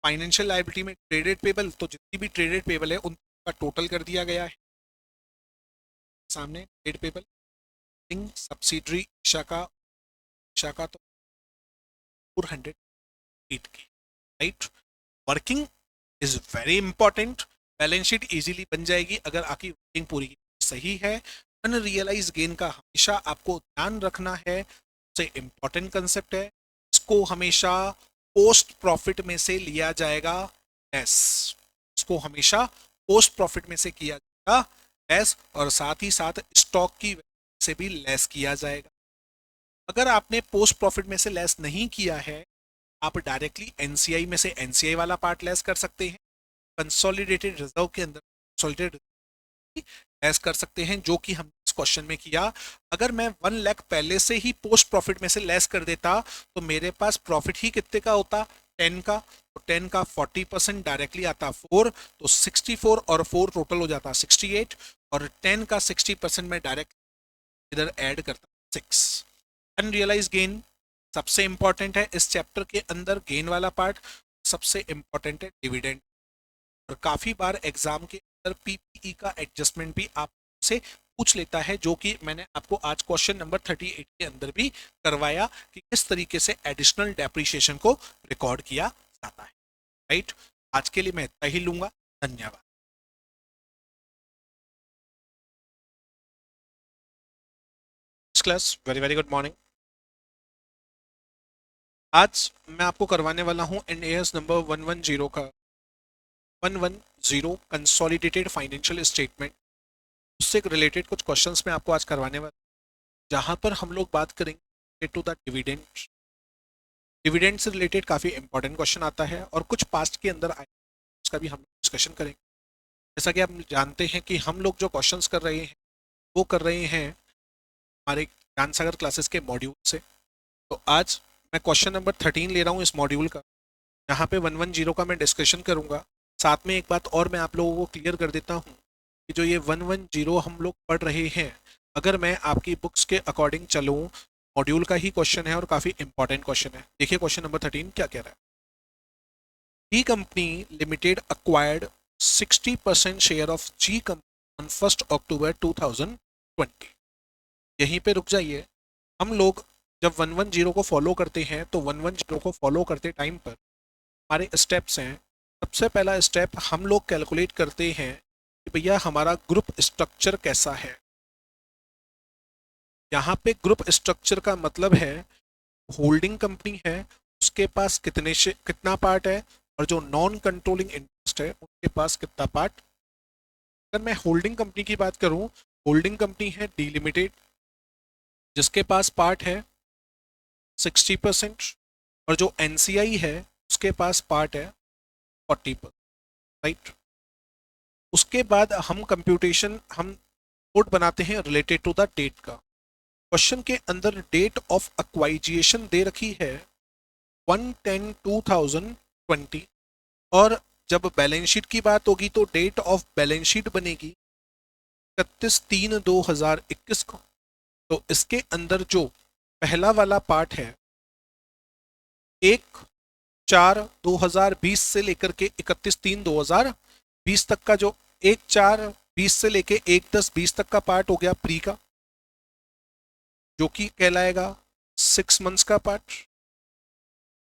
financial liability में ट्रेडेड पेबल, तो जितनी भी ट्रेडेड पेबल है उनका टोटल कर दिया गया है सामने। ट्रेड पेबल सब्सिडरी शाखा, शाखा तो 408 की, right. Working is very important, balance sheet easily बन जाएगी अगर आपकी वर्किंग पूरी सही है। अनरियलाइज गेन का हमेशा आपको ध्यान रखना है, सबसे इंपॉर्टेंट कंसेप्ट है, इसको हमेशा पोस्ट प्रॉफिट में से लिया जाएगा लेस, इसको हमेशा पोस्ट प्रॉफिट में से किया जाएगा लेस, और साथ ही साथ स्टॉक की से भी लेस किया जाएगा। अगर आपने पोस्ट प्रॉफिट में से लेस नहीं किया है, आप डायरेक्टली एनसीआई में से एनसीआई वाला पार्ट लेस कर सकते हैं, कंसोलिडेटेड रिजर्व के अंदर कंसोलिडेटेड लेस कर सकते हैं, जो कि हम इस क्वेश्चन में किया। अगर मैं 1 लाख पहले से ही पोस्ट प्रॉफिट में से लेस कर देता तो मेरे पास प्रॉफिट ही कितने का होता, 10 का, तो 10 का 40% डायरेक्टली आता 4, तो 64 और 4 टोटल हो जाता 68, और 10 का 60% में डायरेक्ट इधर ऐड करता 6। अनरियलाइज गेन सबसे इंपॉर्टेंट है इस चैप्टर के अंदर, गेन वाला पार्ट सबसे इंपॉर्टेंट है डिविडेंड। और काफी बार एग्जाम के अंदर पीपीई का एडजस्टमेंट भी आपसे पूछ लेता है, जो कि मैंने आपको आज क्वेश्चन नंबर 38 के अंदर भी करवाया कि किस तरीके से एडिशनल डेप्रिसिएशन को रिकॉर्ड किया जाता है, राइट। आज के लिए मैं इतना ही लूंगा, धन्यवाद। Class very very good morning. आज मैं आपको करवाने वाला हूं NAS नंबर 110 का 110 कंसोलिडेटेड फाइनेंशियल स्टेटमेंट, उससे रिलेटेड कुछ क्वेश्चंस मैं आपको आज करवाने वाला, जहां पर हम लोग बात करेंगे टू द डिविडेंड। डिविडेंड से रिलेटेड काफ़ी इंपॉर्टेंट क्वेश्चन आता है और कुछ पास्ट के अंदर आए उसका भी हम डिस्कशन करेंगे। जैसा कि आप जानते हैं कि हम लोग जो क्वेश्चंस कर रहे हैं वो कर रहे हैं हमारे ज्ञान सागर क्लासेस के मॉड्यूल से। तो आज मैं क्वेश्चन नंबर 13 ले रहा हूँ इस मॉड्यूल का, जहाँ पे 110 का मैं डिस्कशन करूँगा। साथ में एक बात और मैं आप लोगों को क्लियर कर देता हूँ कि जो ये 110 हम लोग पढ़ रहे हैं, अगर मैं आपकी बुक्स के अकॉर्डिंग चलूँ, मॉड्यूल का ही क्वेश्चन है और काफ़ी इंपॉर्टेंट क्वेश्चन है। देखिए क्वेश्चन नंबर 13 क्या कह रहा है। जी company limited acquired 60% share of जी कंपनी ऑन 1 अक्टूबर 2020। यहीं पे रुक जाइए। हम लोग जब 110 को फॉलो करते हैं तो 110 को फॉलो करते टाइम पर हमारे स्टेप्स हैं। सबसे पहला स्टेप हम लोग कैलकुलेट करते हैं कि भैया हमारा ग्रुप स्ट्रक्चर कैसा है। यहाँ पे ग्रुप स्ट्रक्चर का मतलब है होल्डिंग कंपनी है, उसके पास कितना पार्ट है, और जो नॉन कंट्रोलिंग इंटरेस्ट है उनके पास कितना पार्ट। अगर मैं होल्डिंग कंपनी की बात करूं, होल्डिंग कंपनी है डी लिमिटेड, जिसके पास पार्ट है 60%, और जो एनसीआई है उसके पास पार्ट है 40%, राइट। उसके बाद हम कंप्यूटेशन, हम नोट बनाते हैं रिलेटेड टू द डेट का। क्वेश्चन के अंदर डेट ऑफ एक्वाइजिएशन दे रखी है 1/10/2020 और जब बैलेंस शीट की बात होगी तो डेट ऑफ बैलेंस शीट बनेगी 31/3/2021 को। तो इसके अंदर जो पहला वाला पार्ट है 1/4/2020 से लेकर के 31/3/2020 तक का जो 1/4/20 से लेके 1/10/20 तक का पार्ट हो गया प्री का, जो कि कहलाएगा 6 मंथ्स का पार्ट।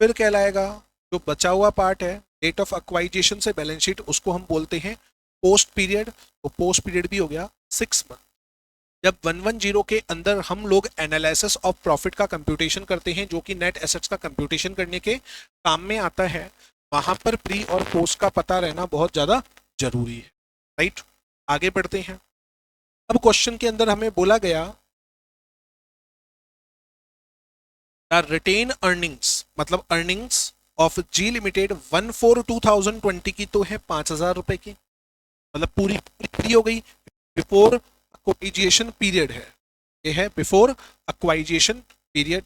फिर कहलाएगा जो बचा हुआ पार्ट है डेट ऑफ एक्वाइजेशन से बैलेंस शीट, उसको हम बोलते हैं पोस्ट पीरियड। तो पोस्ट पीरियड भी हो गया 6 मंथ। जब 110 के अंदर हम लोग एनालिसिस ऑफ प्रॉफिट का कंप्यूटेशन करते हैं, जो कि नेट एसेट्स का कंप्यूटेशन करने के काम में आता है, वहां पर प्री और पोस्ट का पता रहना बहुत ज्यादा जरूरी है। राइट, आगे बढ़ते हैं। अब क्वेश्चन के अंदर हमें बोला गया रिटेन अर्निंग्स, मतलब अर्निंग्स ऑफ जी लिमिटेड 1/4/2020 की तो है 5,000 रुपए की, मतलब पूरी पूरी हो गई। बिफोर एक्वाइजेशन पीरियड है, ये है before acquisition period.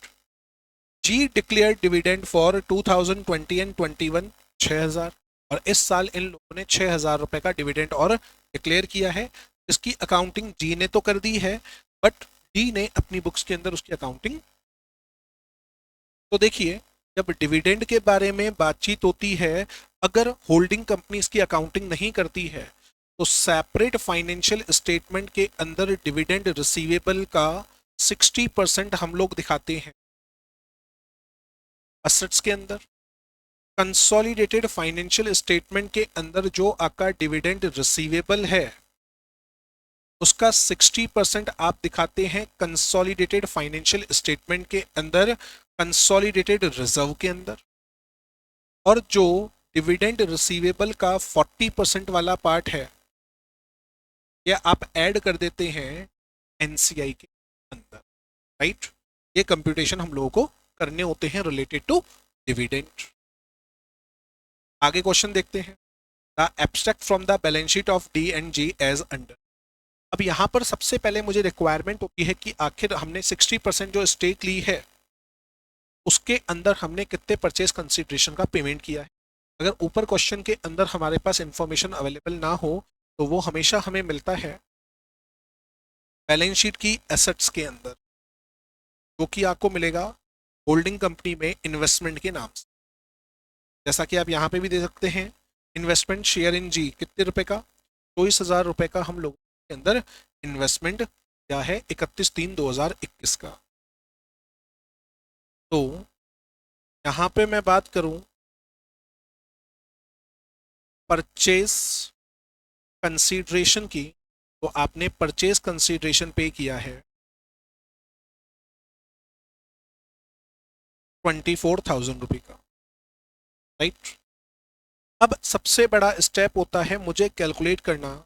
G declare dividend for 2020 and 21 6,000, और इस साल इन लोगों ने 6,000 रुपए का डिविडेंड और डिक्लेयर किया है। इसकी अकाउंटिंग जी ने तो कर दी है, बट डी ने अपनी बुक्स के अंदर उसकी अकाउंटिंग। तो देखिए, जब डिविडेंड के बारे में बातचीत होती है, अगर होल्डिंग कंपनी इसकी अकाउंटिंग नहीं करती है तो सेपरेट फाइनेंशियल स्टेटमेंट के अंदर डिविडेंड रिसीवेबल का 60% हम लोग दिखाते हैं असेट्स के अंदर। कंसोलिडेटेड फाइनेंशियल स्टेटमेंट के अंदर जो आपका डिविडेंड रिसीवेबल है उसका 60% आप दिखाते हैं कंसोलिडेटेड फाइनेंशियल स्टेटमेंट के अंदर, कंसोलिडेटेड रिजर्व के अंदर। और जो डिविडेंड रिसीवेबल का 40% वाला पार्ट है, यह आप ऐड कर देते हैं एनसीआई के अंदर। राइट, ये कंप्यूटेशन हम लोगों को करने होते हैं रिलेटेड टू डिविडेंड। आगे क्वेश्चन देखते हैं। The abstract from the balance sheet of D and G as under. अब यहां पर सबसे पहले मुझे रिक्वायरमेंट होती है कि आखिर हमने 60% जो स्टेक ली है उसके अंदर हमने कितने परचेज कंसिडरेशन का पेमेंट किया है। अगर ऊपर क्वेश्चन के अंदर हमारे पास इंफॉर्मेशन अवेलेबल ना हो तो वो हमेशा हमें मिलता है बैलेंस शीट की एसेट्स के अंदर, जो कि आपको मिलेगा होल्डिंग कंपनी में इन्वेस्टमेंट के नाम से। जैसा कि आप यहाँ पे भी दे सकते हैं, इन्वेस्टमेंट शेयर इन जी कितने रुपए का, 24,000 रुपए का हम लोग के अंदर इन्वेस्टमेंट क्या है 31/3/2021 का। तो यहाँ पे मैं बात करूं परचेज कंसीडरेशन की, तो आपने परचेज कंसीडरेशन पे किया है 24,000 रुपये का। राइट, अब सबसे बड़ा स्टेप होता है मुझे कैलकुलेट करना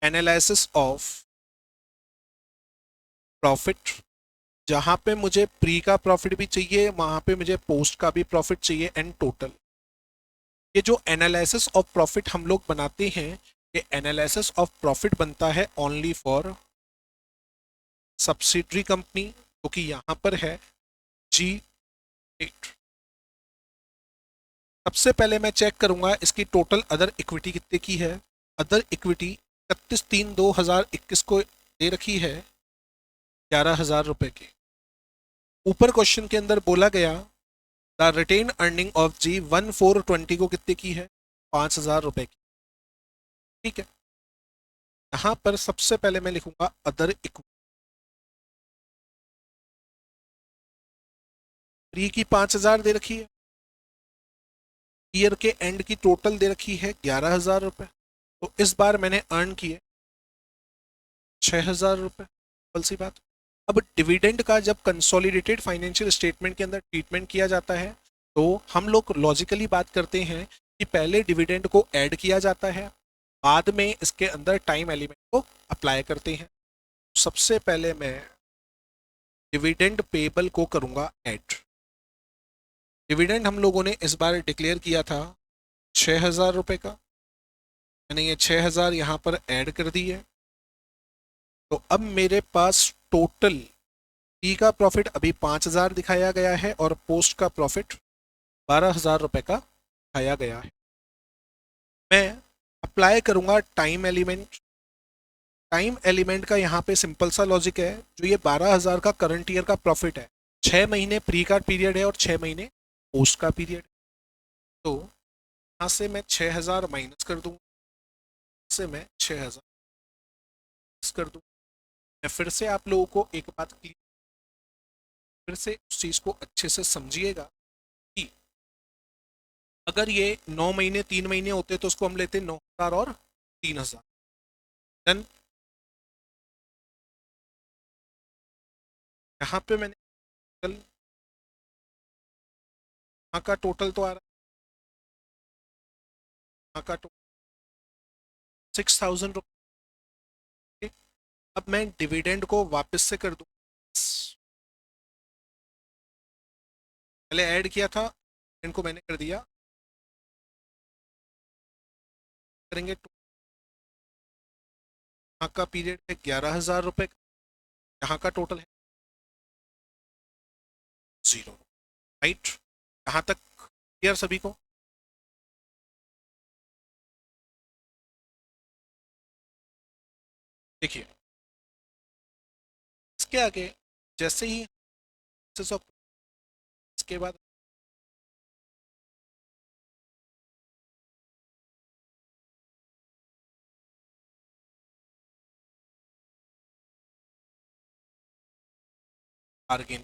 एनालिसिस ऑफ प्रॉफिट, जहां पे मुझे प्री का प्रॉफिट भी चाहिए, वहां पे मुझे पोस्ट का भी प्रॉफिट चाहिए एंड टोटल। ये जो एनालिसिस ऑफ प्रॉफिट हम लोग बनाते हैं, ये एनालिसिस ऑफ प्रॉफिट बनता है ओनली फॉर सब्सिडरी कंपनी, जो कि यहां पर है G8। सबसे पहले मैं चेक करूंगा इसकी टोटल अदर इक्विटी कितने की है। अदर इक्विटी 31/3/2021 को दे रखी है 11,000 रुपए की। ऊपर क्वेश्चन के अंदर बोला गया द रिटेन अर्निंग ऑफ जी 1/4/20 को कितने की है 5,000 रुपए की। ठीक है, यहां पर सबसे पहले मैं लिखूंगा अदर इक्विटी। प्री की 5,000 दे रखी है, ईयर के एंड की टोटल दे रखी है 11,000 रुपए। तो इस बार मैंने अर्न किए 6,000 रुपए। सिंपल सी बात। अब डिविडेंड का जब कंसोलिडेटेड फाइनेंशियल स्टेटमेंट के अंदर ट्रीटमेंट किया जाता है तो हम लोग लॉजिकली बात करते हैं कि पहले डिविडेंड को ऐड किया जाता है, बाद में इसके अंदर टाइम एलिमेंट को अप्लाई करते हैं। सबसे पहले मैं डिविडेंड पेबल को करूंगा ऐड। डिविडेंड हम लोगों ने इस बार डिक्लेयर किया था 6,000 रुपए का, मैंने ये 6,000 यहाँ पर ऐड कर दी है। तो अब मेरे पास टोटल प्री का प्रॉफिट अभी 5,000 दिखाया गया है और पोस्ट का प्रॉफिट 12,000 रुपये का दिखाया गया है। मैं अप्लाई करूंगा टाइम एलिमेंट। टाइम एलिमेंट का यहाँ पे सिंपल सा लॉजिक है, जो ये 12,000 का करंट ईयर का प्रॉफिट है, 6 महीने प्री का पीरियड है और 6 महीने पोस्ट का पीरियड है। तो यहाँ से मैं 6,000 माइनस कर दूँ, से मैं 6,000 कर दूँ। मैं फिर से आप लोगों को एक बात क्लियर, फिर से उस चीज़ को अच्छे से समझिएगा कि अगर ये 9 महीने 3 महीने होते तो उसको हम लेते 9,000 और 3,000। देन यहाँ पे मैंने कल यहाँ का टोटल तो आ रहा है, यहाँ का टोटल 6,000 रुपये। अब मैं डिविडेंड को वापस से कर दूँ, पहले ऐड किया था, इनको मैंने कर दिया, करेंगे यहाँ का पीरियड है 11,000 रुपये, यहाँ का टोटल है 0। राइट, यहाँ तक क्लियर सभी को? देखिए इसके आगे जैसे ही इसके बाद बार्गेन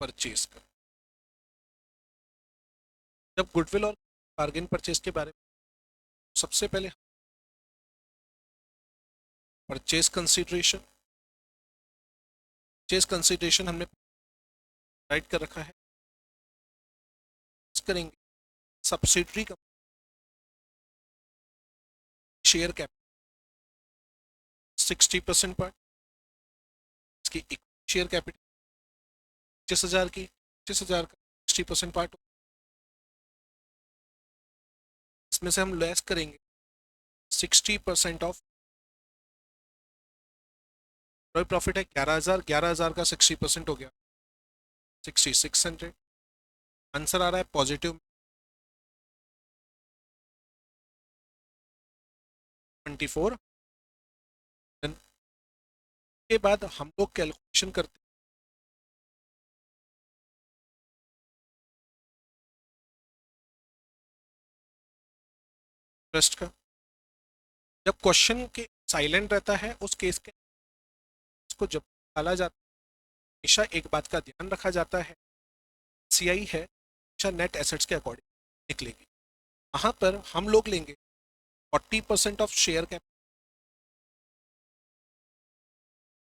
परचेज का, जब गुडविल और बार्गेन परचेज के बारे में, सबसे पहले परचेज कंसिडरेशन, परचेज कंसिडरेशन हमने राइट कर रखा है, करेंगे सब्सिडरी का शेयर कैपिटल 60% पार्ट, इसकी शेयर कैपिटल 25,000 की, 25,000 का 60% पार्ट, इसमें से हम लेस करेंगे 60% ऑफ प्रॉफिट है 11,000, 11,000 का 60% हो गया 6,600। आंसर आ रहा है पॉजिटिव 24। के बाद हम लोग कैलकुलेशन करते हैं इंटरेस्ट का। जब क्वेश्चन के साइलेंट रहता है उस केस के उसको जब डाला जाता है, हमेशा एक बात का ध्यान रखा जाता है, सीआई है हमेशा नेट एसेट्स के अकॉर्डिंग निकलेगी। वहां पर हम लोग लेंगे 40% of share capital,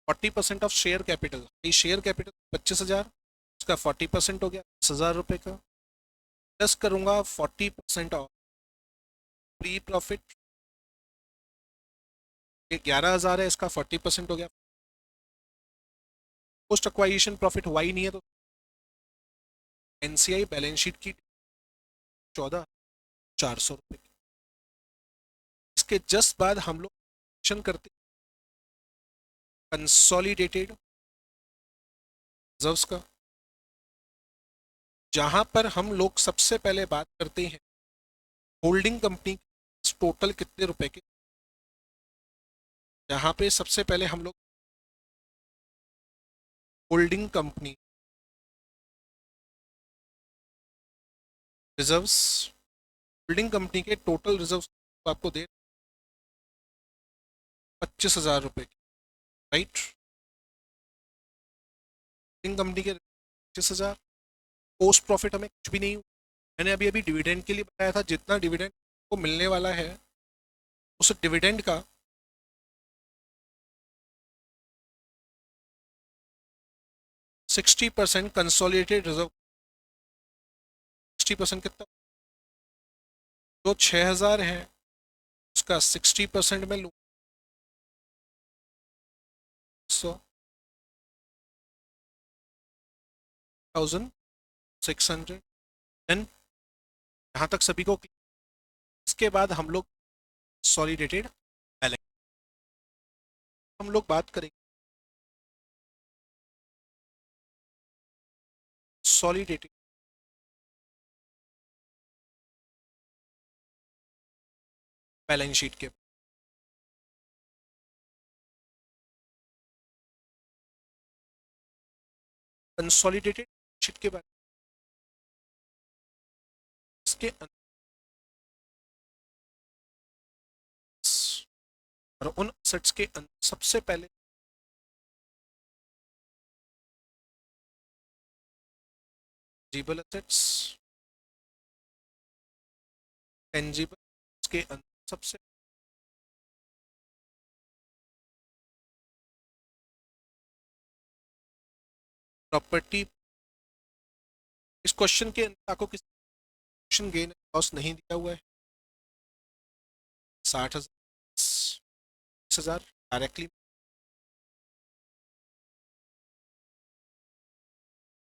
40% of share capital, ये शेयर कैपिटल 25,000, उसका 40% हो गया 10,000 रुपये का, प्लस करूंगा 40% ऑफ प्री प्रॉफिट, ये 11,000 है, इसका 40% हो गया, पोस्ट एक्वाइजिशन प्रॉफिट हुआ ही नहीं है तो एनसीआई बैलेंस शीट की 14,400 रुपये की। इसके जस्ट बाद हम लोग करते कंसोलिडेटेड रिजर्व्स का, जहां पर हम लोग सबसे पहले बात करते हैं होल्डिंग कंपनी टोटल कितने रुपए के, जहां पे सबसे पहले हम लोग holding company reserves, holding company के टोटल रिजर्व्स आपको दे 25,000 रुपये की। राइट, होल्डिंग कंपनी के 25,000, पोस्ट प्रॉफिट हमें कुछ भी नहीं, मैंने अभी अभी डिविडेंड के लिए बताया था, जितना डिविडेंड को मिलने वाला है उस डिविडेंड का 60% कंसोलिडेटेड रिजर्व, 60% कितना, जो 6,000 है उसका 60% में लूँ 1,600। देन यहाँ तक सभी को, इसके बाद हम लोग सॉलिडेटेड बैलेंस हम लोग बात करेंगे सॉलिडेटेड बैलेंस शीट के। कंसोलिडेटेड शीट के बारे में इसके और उन सेट्स के अंदर सबसे पहले टेंजिबल एसेट्स, टेंजिबल के अंदर सबसे प्रॉपर्टी। इस क्वेश्चन के अंदर आपको किसी क्वेश्चन गेन लॉस नहीं दिया हुआ है। 60,000, 20,000 डायरेक्टली,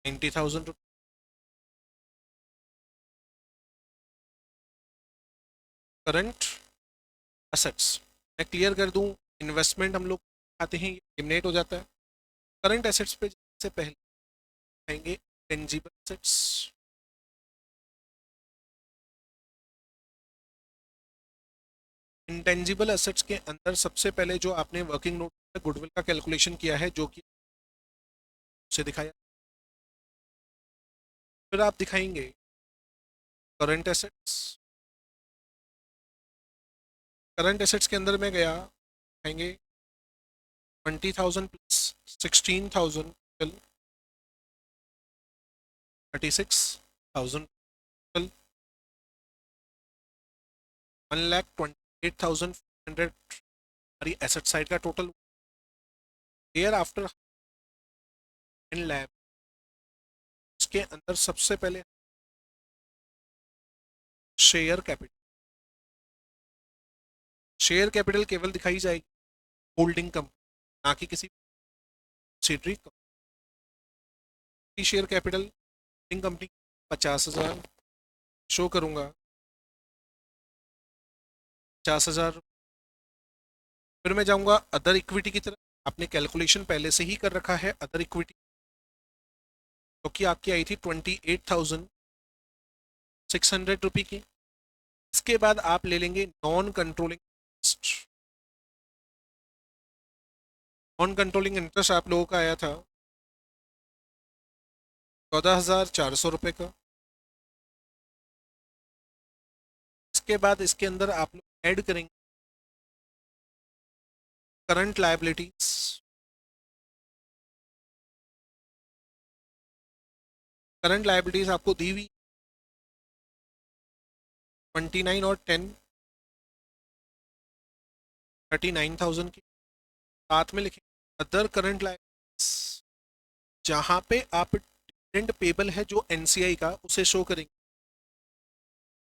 90,000 करंट असेट्स। मैं क्लियर कर दूं, इन्वेस्टमेंट हम लोग आते हैं एलिमिनेट हो जाता है। करंट एसेट्स पे से पहले आएंगे टेंजिबल एसेट्स। इंटेंजिबल एसेट्स के अंदर सबसे पहले जो आपने वर्किंग नोट में गुडविल का कैलकुलेशन किया है, जो कि उसे दिखाया, फिर आप दिखाएंगे करंट एसेट्स। करंट एसेट्स के अंदर में गया, दिखाएंगे 20,000 प्लस 16,000 36,000, 1,28,400 हमारी एसेट साइड का total. Thereafter in lab इसके अंदर सबसे पहले शेयर कैपिटल। शेयर कैपिटल केवल दिखाई जाएगी होल्डिंग कंपनी, ना कि किसी subsidiary company. Share capital holding company 50,000 show करूंगा, 50,000। फिर मैं जाऊंगा अदर इक्विटी की तरफ। आपने कैलकुलेशन पहले से ही कर रखा है अदर इक्विटी, तो कि आपकी आई थी 28,600 रुपये की। इसके बाद आप ले लेंगे non controlling interest. Non controlling interest आप लोगों का आया था 14,400 रुपये का। इसके बाद इसके अंदर आप लोग ऐड करेंगे करंट लायबिलिटीज। करंट लायबिलिटीज आपको दी हुई 29 और 10 39,000 की। साथ में लिखेंगे अदर करंट लायबिलिटीज, जहां पे आप डिविडेंड पेबल है जो एनसीआई का, उसे शो करेंगे।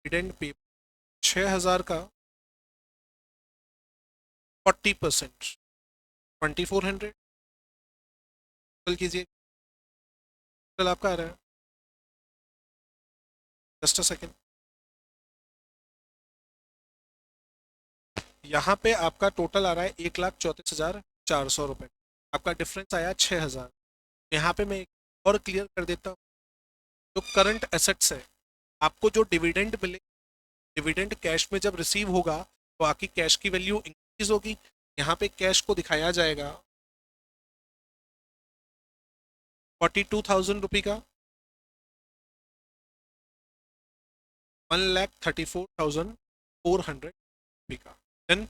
डिविडेंड पेबल 6,000 का 40% 2,400 कीजिए। टोटल आपका आ रहा है, जस्ट अ सेकेंड। यहाँ पे आपका टोटल आ रहा है 1,34,400 रुपये। आपका डिफरेंस आया 6,000। यहाँ पे मैं एक और क्लियर कर देता हूँ, जो करंट एसेट्स है, आपको जो डिविडेंड मिले, डिविडेंड कैश में जब रिसीव होगा तो आपकी कैश की वैल्यू इंक्रीज होगी। यहाँ पे कैश को दिखाया जाएगा 42,000 रुपये का, 1,34,400 रुपये का। देन